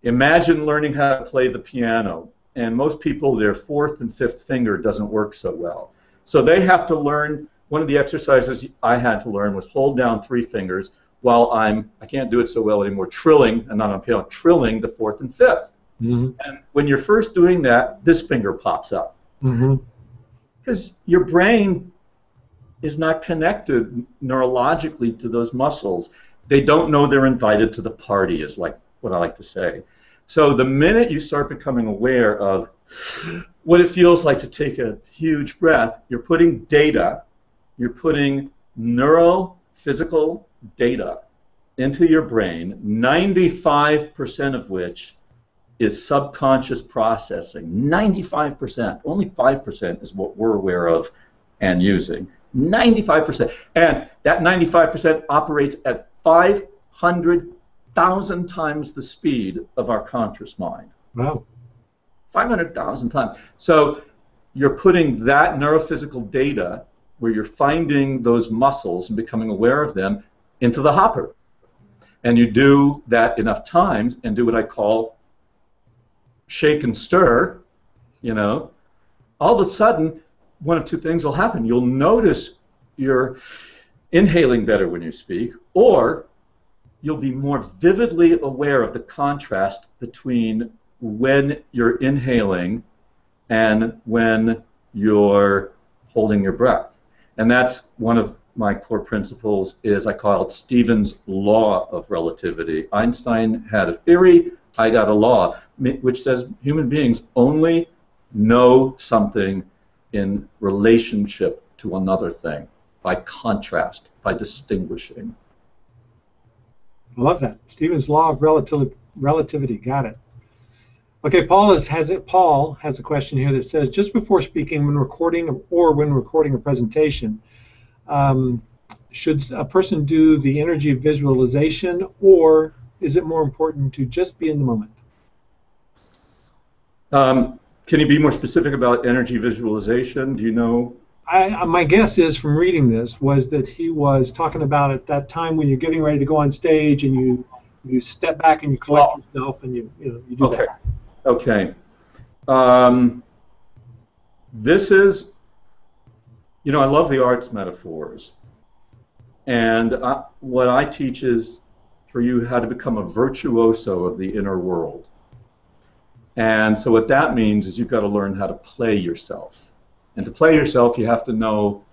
Imagine learning how to play the piano, and most people, their fourth and fifth finger doesn't work so well. So they have to learn, one of the exercises I had to learn was hold down 3 fingers while I can't do it so well anymore, trilling, and not on piano, trilling the fourth and fifth. Mm-hmm. And when you're first doing that, this finger pops up. Because your brain is not connected neurologically to those muscles. They don't know they're invited to the party, is like what I like to say. So the minute you start becoming aware of what it feels like to take a huge breath, you're putting data, you're putting neurophysical data into your brain, 95% of which is subconscious processing. 95%. Only 5% is what we're aware of and using. 95%. And that 95% operates at 500,000 times the speed of our conscious mind. Wow. 500,000 times. So you're putting that neurophysical data where you're finding those muscles and becoming aware of them into the hopper. And you do that enough times and do what I call shake and stir, you know, all of a sudden one of two things will happen. You'll notice you're inhaling better when you speak, or you'll be more vividly aware of the contrast between when you're inhaling and when you're holding your breath. And that's one of my core principles, is I call it Stephen's law of relativity. Einstein had a theory, I got a law, which says human beings only know something in relationship to another thing, by contrast, by distinguishing. I love that. Stephen's law of relativity. Got it. Okay, Paul has a question here that says, just before speaking, when recording a presentation, should a person do the energy visualization, or is it more important to just be in the moment? Can you be more specific about energy visualization? Do you know? My guess is, from reading this, was that he was talking about at that time when you're getting ready to go on stage and you step back and you collect yourself and you do that. Okay. This is, I love the arts metaphors, and what I teach is for you how to become a virtuoso of the inner world. And so what that means is you've got to learn how to play yourself. And to play yourself, you have to know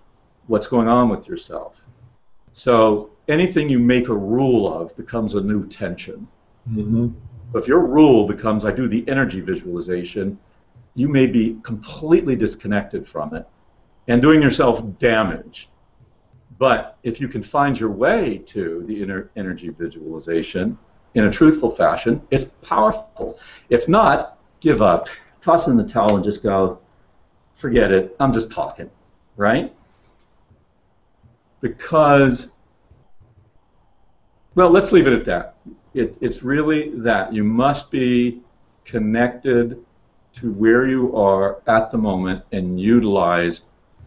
what's going on with yourself. So anything you make a rule of becomes a new tension. Mm-hmm. But if your rule becomes, I do the energy visualization, you may be completely disconnected from it and doing yourself damage. But if you can find your way to the inner energy visualization in a truthful fashion, it's powerful. If not, give up, toss in the towel and just go, forget it, I'm just talking, right? Because, well, let's leave it at that. It's really that. You must be connected to where you are at the moment and utilize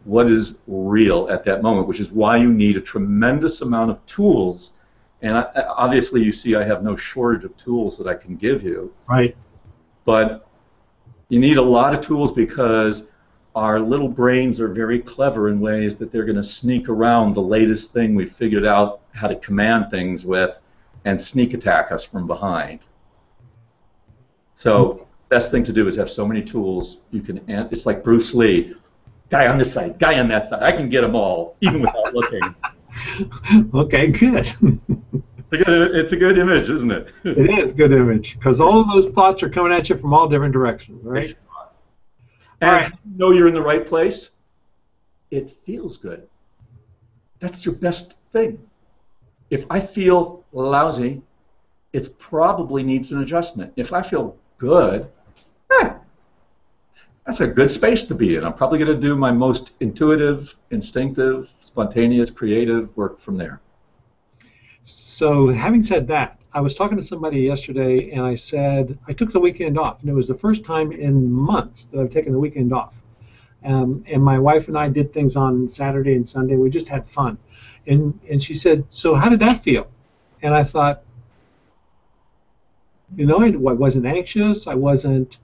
what is real at that moment, which is why you need a tremendous amount of tools. And obviously, you see I have no shortage of tools that I can give you. Right. But you need a lot of tools because our little brains are very clever in ways that they're going to sneak around the latest thing we've figured out how to command things with and sneak attack us from behind. So best thing to do is have so many tools you can. It's like Bruce Lee, guy on this side, guy on that side. I can get them all, even without looking. Okay, good. It's a good image, isn't it? It is a good image, because all of those thoughts are coming at you from all different directions, right? And all right. know you're in the right place it feels good. That's your best thing. If I feel lousy, it probably needs an adjustment. If I feel good, that's a good space to be in. I'm probably going to do my most intuitive, instinctive, spontaneous, creative work from there. So having said that, I was talking to somebody yesterday, and I said I took the weekend off, and it was the first time in months that I've taken the weekend off. And my wife and I did things on Saturday and Sunday. We just had fun. And she said, so how did that feel? And I thought, you know, I wasn't anxious. I wasn't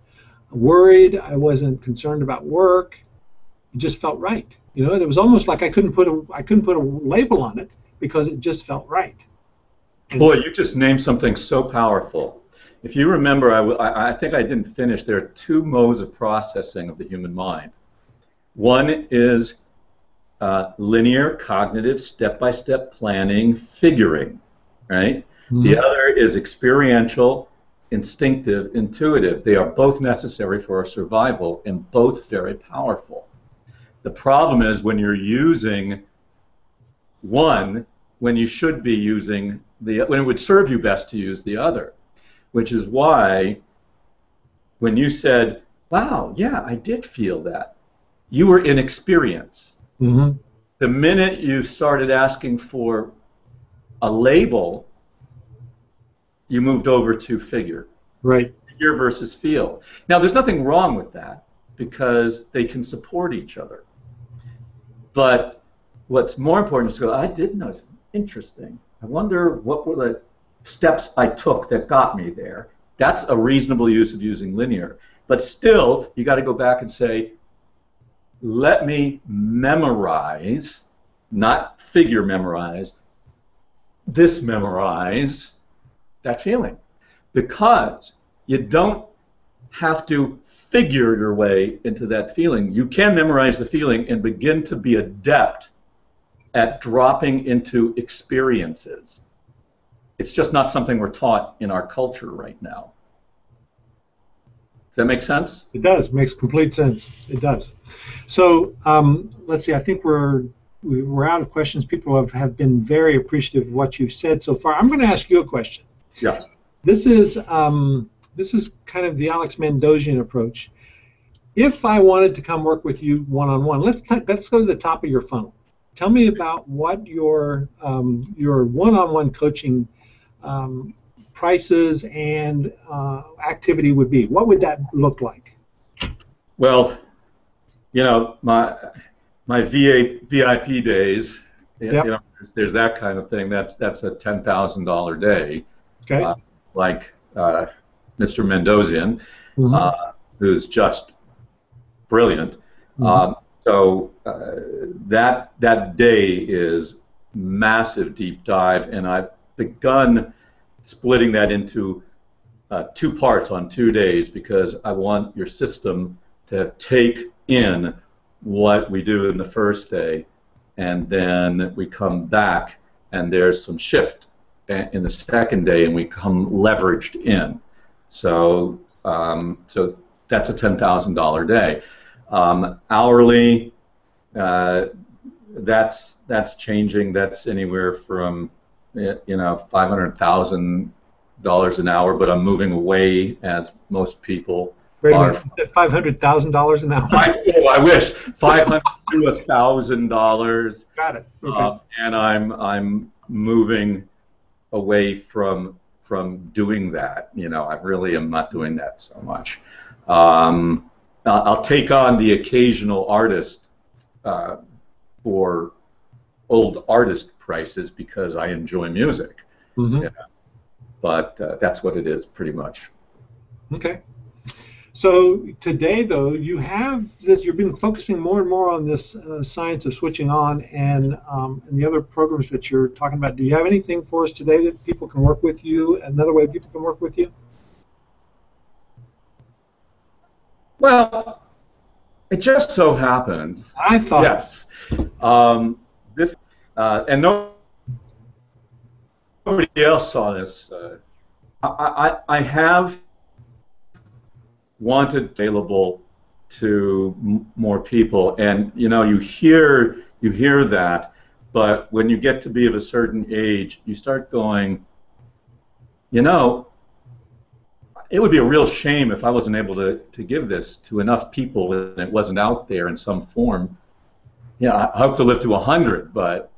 worried. I wasn't concerned about work. It just felt right. You know, and it was almost like I couldn't put a label on it because it just felt right. And boy, you just named something so powerful. If you remember, I think I didn't finish. There are two modes of processing of the human mind. One is linear, cognitive, step-by-step planning, figuring, right? Mm-hmm. The other is experiential, instinctive, intuitive. They are both necessary for our survival and both very powerful. The problem is when you're using one when you should be using when it would serve you best to use the other, which is why when you said, wow, yeah, I did feel that, you were in experience. Mm-hmm. The minute you started asking for a label, you moved over to figure. Right. Figure versus feel. Now, there's nothing wrong with that because they can support each other. But what's more important is to go, I did notice, interesting. I wonder what were the steps I took that got me there. That's a reasonable use of using linear. But still, you got to go back and say, let me memorize, not figure memorize, memorize that feeling. Because you don't have to figure your way into that feeling. You can memorize the feeling and begin to be adept at dropping into experiences. It's just not something we're taught in our culture right now. Does that make sense? It does. Makes complete sense. It does. So let's see. I think we're out of questions. People have been very appreciative of what you've said so far. I'm going to ask you a question. Yeah. This is kind of the Alex Mendosian approach. If I wanted to come work with you one-on-one, let's go to the top of your funnel. Tell me about what your one-on-one coaching prices and activity would be. What would that look like? Well, you know, my VIP days, yep. You know, there's that kind of thing. That's a $10,000 day. Okay. Like Mr. Mendosian, mm-hmm. Who's just brilliant. Mm-hmm. So that day is massive deep dive, and I've begun splitting that into 2 parts on 2 days because I want your system to take in what we do in the first day, and then we come back and there's some shift in the second day, and we come leveraged in. So so that's a $10,000 day. Hourly, that's changing. That's anywhere from $500,000 an hour, but I'm moving away as most people are. $500,000 an hour. I wish $500 to $1,000. Got it. Okay. And I'm moving away from doing that. You know, I really am not doing that so much. I'll take on the occasional artist for old artist prices because I enjoy music. Mm-hmm. Yeah. But that's what it is, pretty much. Okay. So today, though, you have this. You've been focusing more and more on this science of switching on and the other programs that you're talking about. Do you have anything for us today that people can work with you? Another way people can work with you? Well, it just so happens. I thought. Yes. This and nobody else saw this. I have wanted available to more people. And you know, you hear that, but when you get to be of a certain age, you start going, you know, it would be a real shame if I wasn't able to give this to enough people and it wasn't out there in some form. Yeah, I hope to live to 100, but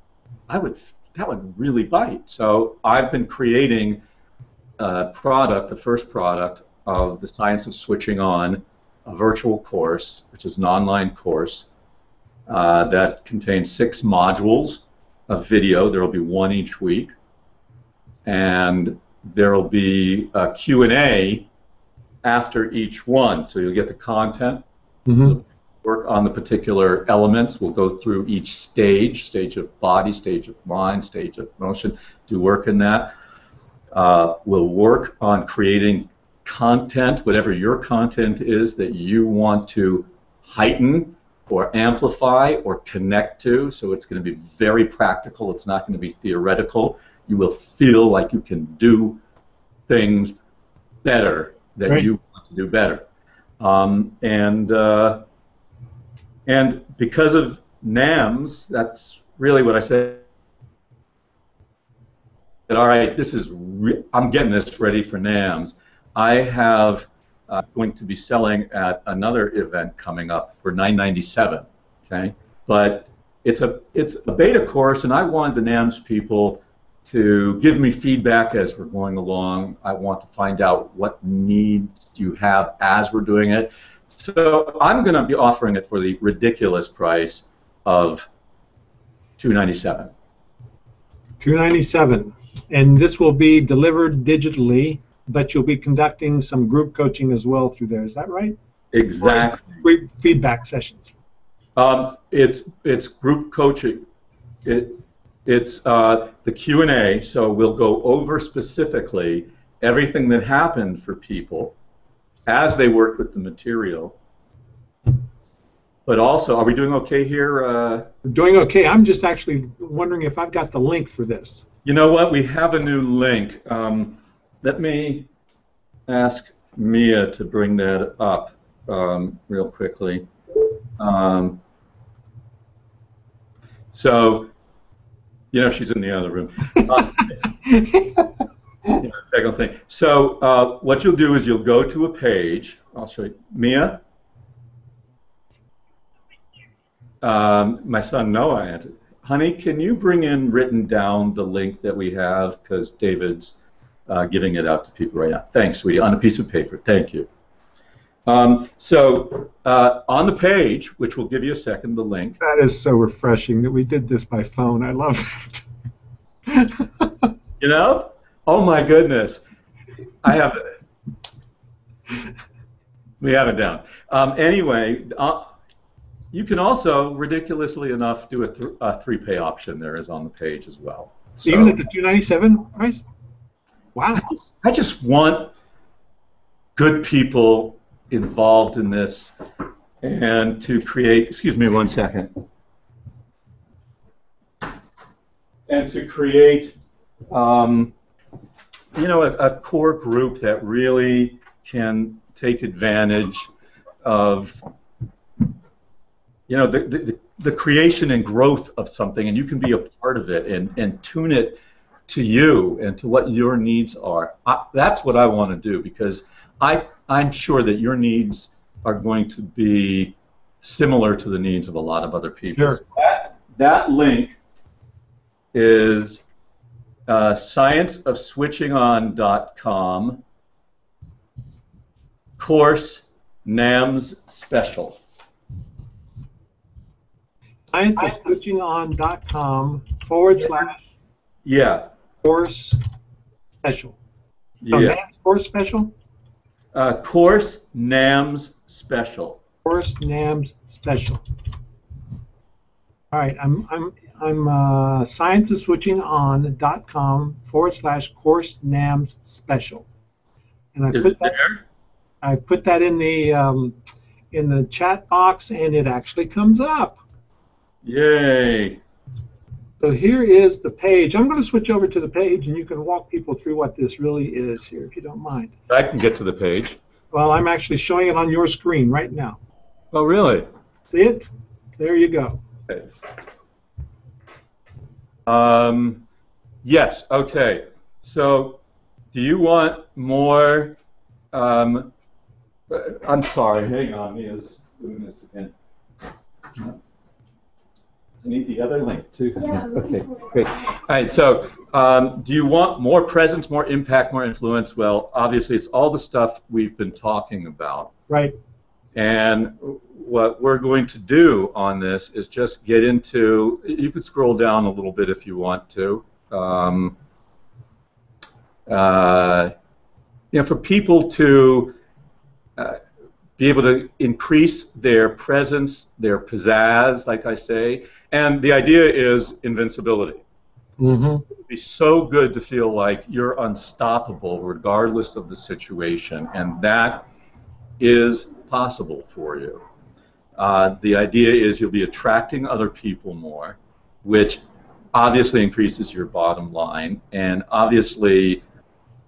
that would really bite. So I've been creating a product, the first product of the Science of Switching On, a virtual course, which is an online course that contains 6 modules of video. There will be one each week, and there will be a Q&A after each one. So you'll get the content, work on the particular elements. We'll go through each stage of body, stage of mind, stage of motion, do work in that. We'll work on creating content, whatever your content is that you want to heighten or amplify or connect to. So it's going to be very practical. It's not going to be theoretical. You will feel like you can do things better that you want to do better. And because of NAMS, that's really what I said. All right, I'm getting this ready for NAMS. I have going to be selling at another event coming up for $9.97. Okay, but it's a beta course, and I wanted the NAMS people to give me feedback as we're going along. I want to find out what needs you have as we're doing it. So I'm going to be offering it for the ridiculous price of $297. $297, and this will be delivered digitally, but you'll be conducting some group coaching as well through there. Is that right? Exactly. Group feedback sessions. It's group coaching. It's the Q&A, so we'll go over specifically everything that happened for people as they work with the material. But also, are we doing okay here? We're doing okay. I'm just actually wondering if I've got the link for this. You know what? We have a new link. Let me ask Mia to bring that up real quickly. So, you know, she's in the other room. Technical thing. So what you'll do is you'll go to a page. I'll show you. Mia? My son Noah answered. Honey, can you bring in written down the link that we have? Because David's giving it out to people right now. Thanks, sweetie. On a piece of paper. Thank you. So on the page, which will give you a second, the link. That is so refreshing that we did this by phone. I love it. You know? Oh my goodness. I have it. We have it down. Anyway, you can also, ridiculously enough, do a 3-pay option there is on the page as well. So, even at the $297 price? Wow. I just want good people involved in this and to create, excuse me one second, and to create you know, a core group that really can take advantage of, you know, the creation and growth of something, and you can be a part of it and tune it to you and to what your needs are. That's what I want to do, because I'm sure that your needs are going to be similar to the needs of a lot of other people. Sure. So that link is scienceofswitchingon.com course NAMS special. Scienceofswitchingon.com / yeah. course special. Yeah. NAMS course special? Course NAMS special. Course NAMS special. All right, I'm scienceofswitchingon.com / course NAMS special. And I've put that in the chat box, and it actually comes up. Yay! So here is the page. I'm going to switch over to the page, and you can walk people through what this really is here, if you don't mind. I can get to the page. Well, I'm actually showing it on your screen right now. Oh, really? See it? There you go. Okay. Yes, okay. So, do you want more? I'm sorry, hang on, Mia's doing this again. I need the other link too. Yeah. Okay, great. All right, so do you want more presence, more impact, more influence? Well, obviously, it's all the stuff we've been talking about. Right. And what we're going to do on this is just get into, you could scroll down a little bit if you want to. For people to be able to increase their presence, their pizzazz, like I say, and the idea is invincibility. Mm-hmm. It would be so good to feel like you're unstoppable regardless of the situation, and that is possible for you. The idea is you'll be attracting other people more, which obviously increases your bottom line, and obviously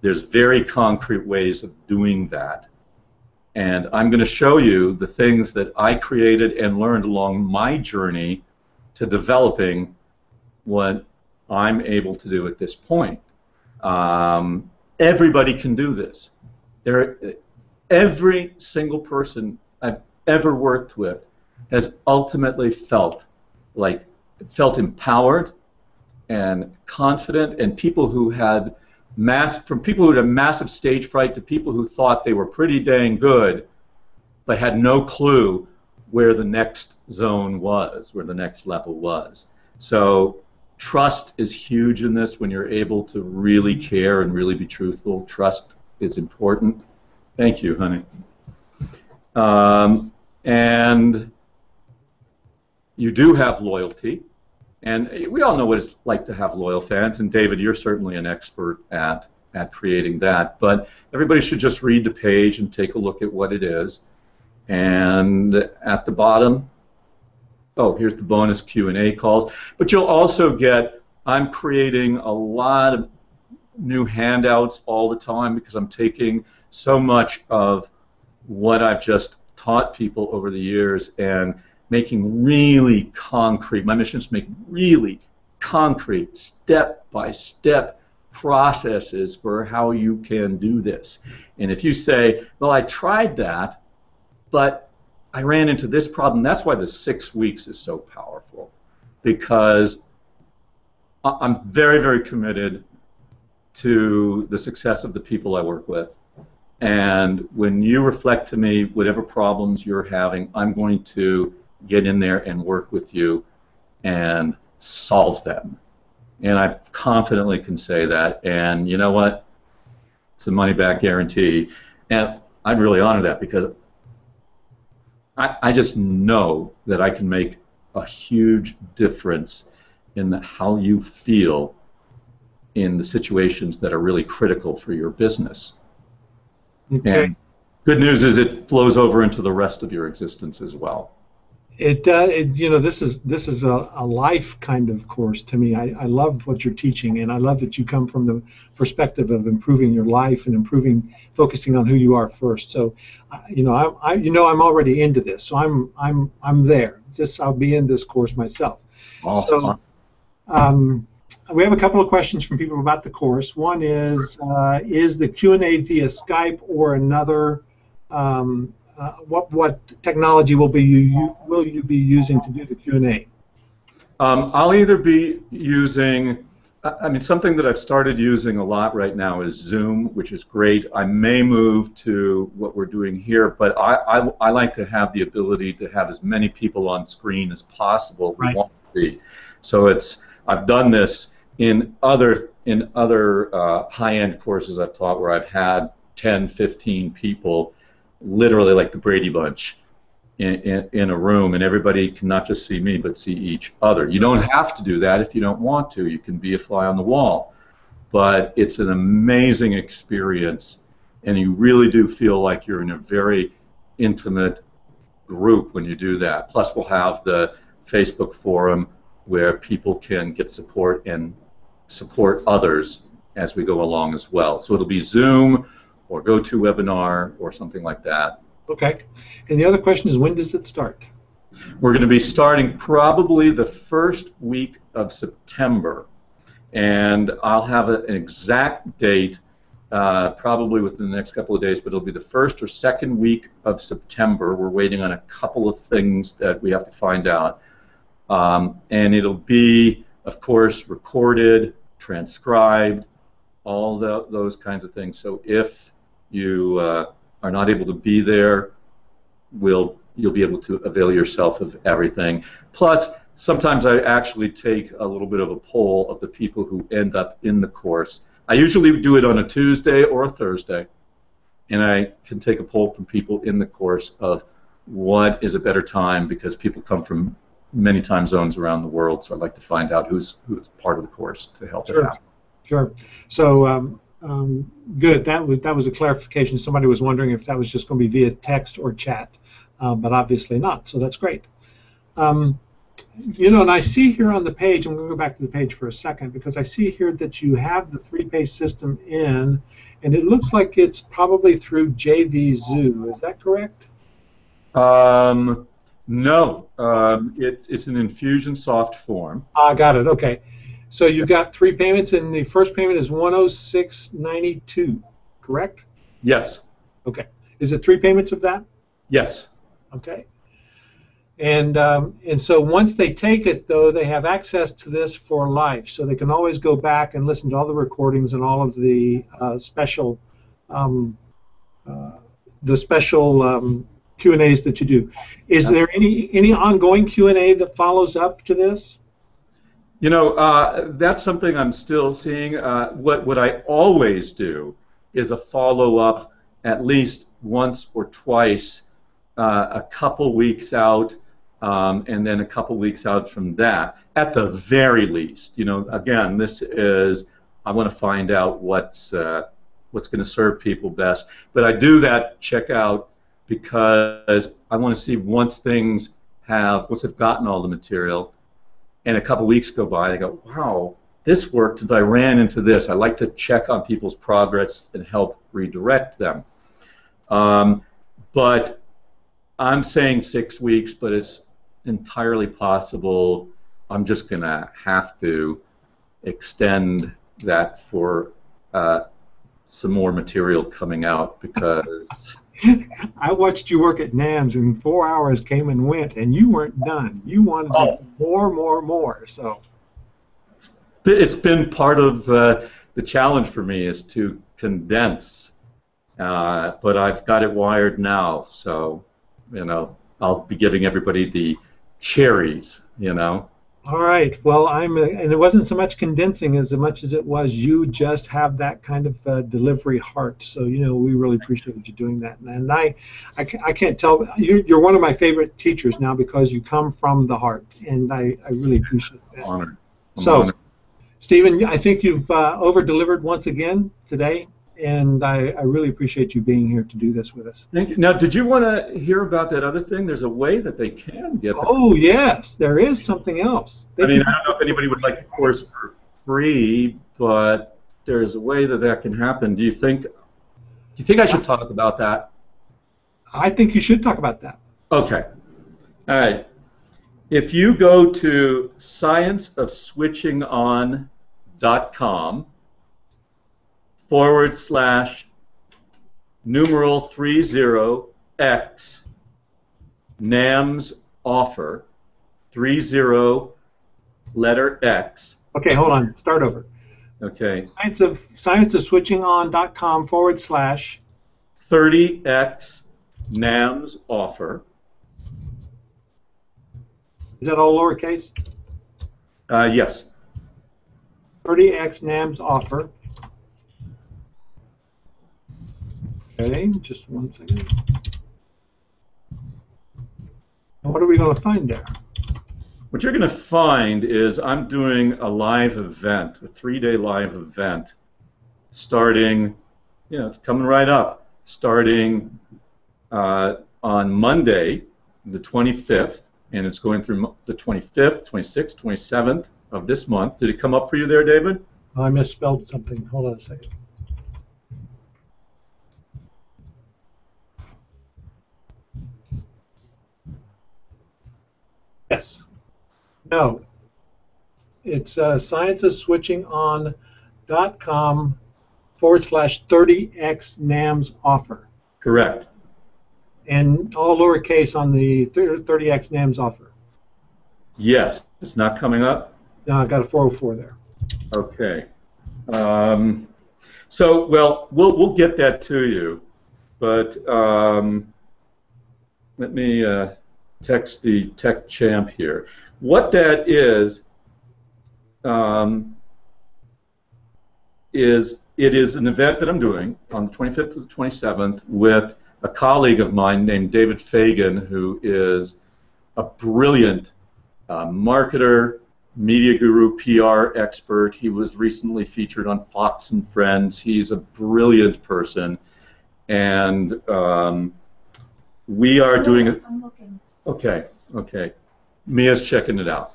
there's very concrete ways of doing that. And I'm going to show you the things that I created and learned along my journey to developing what I'm able to do at this point. Everybody can do this. Every single person I've ever worked with has ultimately felt empowered and confident, and people who had massive stage fright to people who thought they were pretty dang good but had no clue where the next zone was, where the next level was. So trust is huge in this when you're able to really care and really be truthful. Trust is important. Thank you, honey. And you do have loyalty. And we all know what it's like to have loyal fans, and David, you're certainly an expert at creating that. But everybody should just read the page and take a look at what it is. And at the bottom, oh, here's the bonus Q&A calls. But you'll also get, I'm creating a lot of new handouts all the time because I'm taking so much of what I've just taught people over the years and making really concrete. My mission is to make really concrete, step-by-step processes for how you can do this. And if you say, well, I tried that, but I ran into this problem, that's why the 6 weeks is so powerful, because I'm very, very committed to the success of the people I work with. And when you reflect to me whatever problems you're having, I'm going to get in there and work with you and solve them. And I confidently can say that. And you know what? It's a money-back guarantee. And I'd really honor that because I just know that I can make a huge difference in how you feel in the situations that are really critical for your business. Okay. And good news is it flows over into the rest of your existence as well. It this is a life kind of course to me. I love what you're teaching, and I love that you come from the perspective of improving your life and focusing on who you are first. So, I'm already into this, so I'm there. I'll be in this course myself. Awesome. So, we have a couple of questions from people about the course. One is the Q&A via Skype or another? What technology will you be using to do the Q&A? I'll either be using, something that I've started using a lot right now is Zoom, which is great. I may move to what we're doing here, but I like to have the ability to have as many people on screen as possible. Right. We want to be. So I've done this in other high-end courses I've taught where I've had 10, 15 people, literally like the Brady Bunch, in a room, and everybody can not just see me but see each other. You don't have to do that if you don't want to. You can be a fly on the wall, but it's an amazing experience, and you really do feel like you're in a very intimate group when you do that. Plus, we'll have the Facebook forum where people can get support and support others as we go along as well. So it'll be Zoom or GoToWebinar or something like that. Okay. And the other question is, when does it start? We're going to be starting probably the first week of September, and I'll have an exact date probably within the next couple of days, but it'll be the first or second week of September. We're waiting on a couple of things that we have to find out. And it'll be, of course, recorded, transcribed, all those kinds of things. So if you are not able to be there, you'll be able to avail yourself of everything. Plus, sometimes I actually take a little bit of a poll of the people who end up in the course. I usually do it on a Tuesday or a Thursday, and I can take a poll from people in the course of what is a better time, because people come from many time zones around the world, so I'd like to find out who's part of the course to help it out. Sure. So good. That was a clarification. Somebody was wondering if that was just going to be via text or chat, but obviously not. So that's great. You know, and I see here on the page, I'm going to go back to the page for a second, because I see here that you have the 3-pay system in, and it looks like it's probably through JVZoo. Is that correct? No. It's an Infusionsoft form. Got it. Okay. So you've got 3 payments, and the first payment is $106.92, correct? Yes. Okay. Is it 3 payments of that? Yes. Okay. And so once they take it, though, they have access to this for life, so they can always go back and listen to all the recordings and all of the special Q&As that you do. Is there any ongoing Q&A that follows up to this? You know, that's something I'm still seeing. What I always do is a follow-up at least once or twice, a couple weeks out, and then a couple weeks out from that, at the very least. You know, again, this is, I want to find out what's going to serve people best. But I do that checkout because I want to see once they've gotten all the material, and a couple weeks go by, I go, wow, this worked, and I ran into this. I like to check on people's progress and help redirect them. But I'm saying 6 weeks, but it's entirely possible I'm just going to have to extend that for some more material coming out, because I watched you work at NAMS, and 4 hours came and went, and you weren't done. You wanted more. So it's been part of the challenge for me, is to condense. But I've got it wired now, so you know I'll be giving everybody the cherries. You know. All right. Well, and it wasn't so much condensing as much as it was you just have that kind of delivery heart. So, you know, we really appreciate you doing that. And I can't tell, you're one of my favorite teachers now because you come from the heart, and I really appreciate that. Honored. So, Stephen, I think you've over-delivered once again today, and I really appreciate you being here to do this with us. Thank you. Now, did you want to hear about that other thing? There's a way that they can get. Oh yes, there is something else. I mean, I don't know if anybody would like a course for free, but there's a way that can happen. Do you think I should talk about that? I think you should talk about that. Okay. All right. If you go to scienceofswitchingon.com /30X NAMS offer 30 letter X. Okay, hold on. Start over. Okay. Scienceofswitchingon.com /30X NAMS offer. Is that all lowercase? Yes. 30X NAMS offer. Okay, just one second. And what are we going to find there? What you're going to find is I'm doing a live event, a 3-day live event, starting, it's coming right up, starting on Monday, the 25th, and it's going through the 25th, 26th, 27th of this month. Did it come up for you there, David? Oh, I misspelled something. Hold on a second. Yes. No. It's scienceofswitchingon.com/30x NAMS offer. Correct. And all lowercase on the 30x NAMS offer. Yes. It's not coming up? No, I got a 404 there. Okay. So, well, we'll get that to you, but let me text the tech champ here. What that is it is an event that I'm doing on the 25th to the 27th with a colleague of mine named David Fagan, who is a brilliant marketer, media guru, PR expert. He was recently featured on Fox and Friends. He's a brilliant person, and we are doing it. I'm looking. Okay, okay. Mia's checking it out,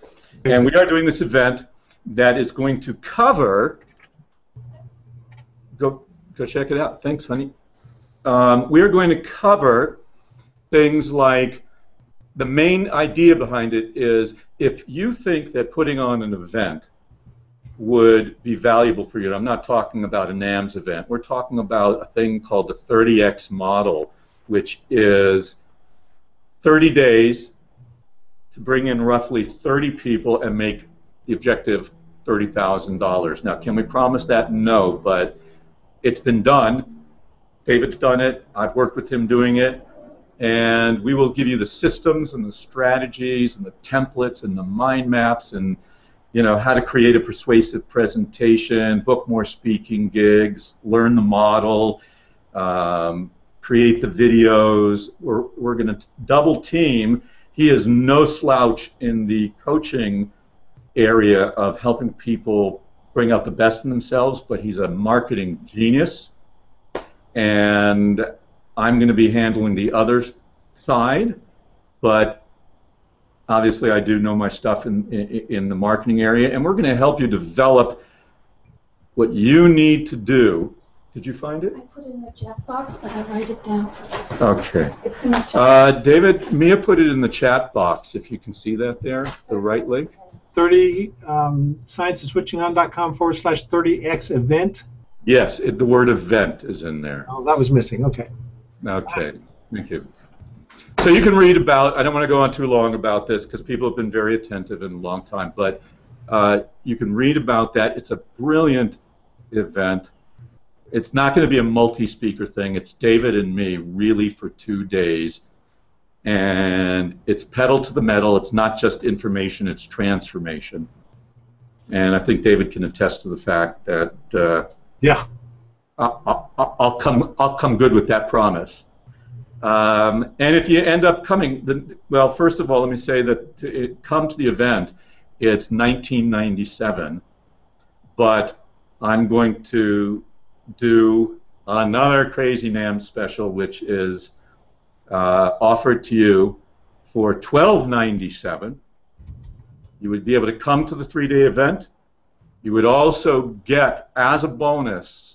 and we are doing this event that is going to cover. Go check it out. Thanks, honey. We are going to cover things like, the main idea behind it is, if you think that putting on an event would be valuable for you, and I'm not talking about a NAMS event, we're talking about a thing called the 30X model, which is 30 days to bring in roughly 30 people and make the objective $30,000. Now, can we promise that? No, but it's been done. David's done it. I've worked with him doing it. And we will give you the systems and the strategies and the templates and the mind maps and, you know, how to create a persuasive presentation, book more speaking gigs, learn the model, create the videos. We're going to double team. He is no slouch in the coaching area of helping people bring out the best in themselves, but he's a marketing genius. And I'm going to be handling the other side, but obviously I do know my stuff in the marketing area, and we're going to help you develop what you need to do. Did you find it? I put it in the chat box, but I write it down. Okay. It's in the chat. David, Mia put it in the chat box, if you can see that there, the right link. 30 scienceofswitchingon.com/30x event. Yes, the word event is in there. Oh, that was missing. Okay. Okay, thank you. So you can read about, I don't want to go on too long about this because people have been very attentive in a long time, but you can read about that. It's a brilliant event. It's not going to be a multi-speaker thing. It's David and me really for 2 days. And it's pedal to the metal. It's not just information, it's transformation. And I think David can attest to the fact that Yeah. I'll come good with that promise. And if you end up coming, well, first of all, let me say that to come to the event, it's $19.97, but I'm going to do another Crazy NAMS special, which is offered to you for $12.97. You would be able to come to the 3-day event. You would also get, as a bonus,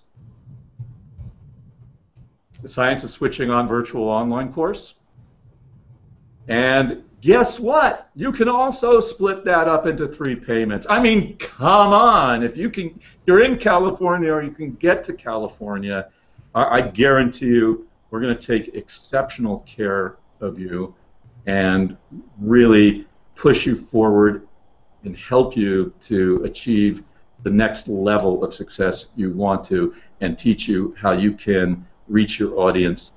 the Science of Switching On virtual online course. And guess what? You can also split that up into 3 payments. I mean, come on. If you can, you're in California or you can get to California, I guarantee you we're going to take exceptional care of you and really push you forward and help you to achieve the next level of success you want to, and teach you how you can reach your audience,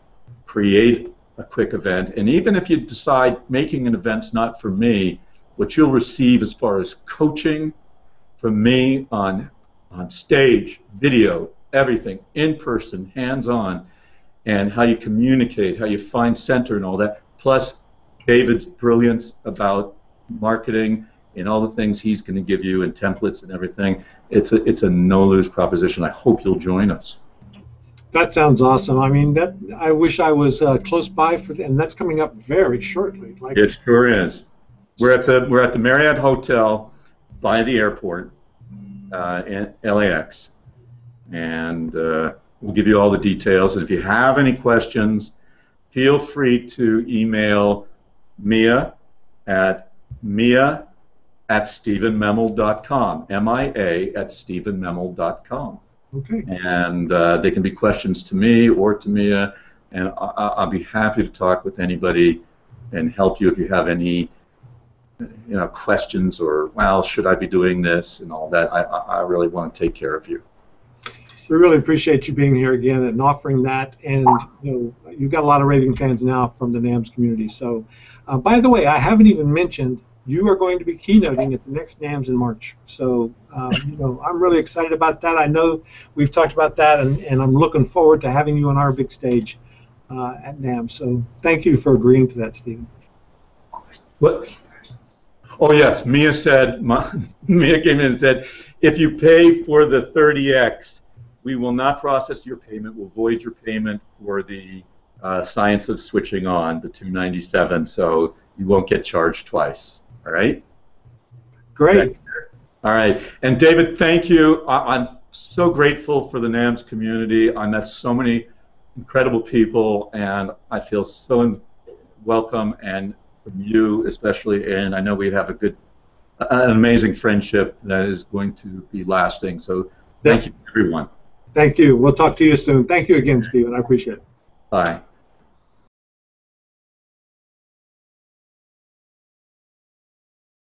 create a quick event, and even if you decide making an event's not for me, what you'll receive as far as coaching from me on stage, video, everything, in person, hands-on, and how you communicate, how you find center and all that, plus David's brilliance about marketing and all the things he's going to give you and templates and everything. It's a no-lose proposition. I hope you'll join us. That sounds awesome. I mean, that I wish I was close by for that, and that's coming up very shortly. Like, it sure is. We're at the Marriott Hotel by the airport in LAX, and we'll give you all the details. And if you have any questions, feel free to email Mia at mia@stephenmemel.com, mia@stephenmemel.com. Okay. And they can be questions to me or to Mia, and I'll be happy to talk with anybody and help you if you have any questions or, well, should I be doing this and all that. I really want to take care of you. We really appreciate you being here again and offering that. And you've got a lot of raving fans now from the NAMS community. So, by the way, I haven't even mentioned you are going to be keynoting at the next NAMS in March. So, I'm really excited about that. I know we've talked about that, and I'm looking forward to having you on our big stage at NAMS. So, thank you for agreeing to that, Stephen. What? Oh yes, Mia Mia came in and said, if you pay for the 30X, we will not process your payment. We'll void your payment for the Science of Switching On, the $297. So you won't get charged twice. All right. Great. All right. And David, thank you. I'm so grateful for the NAMS community. I met so many incredible people, and I feel so welcome, and from you especially. And I know we have an amazing friendship that is going to be lasting. So thank you, everyone. Thank you. We'll talk to you soon. Thank you again, Stephen. I appreciate it. Bye.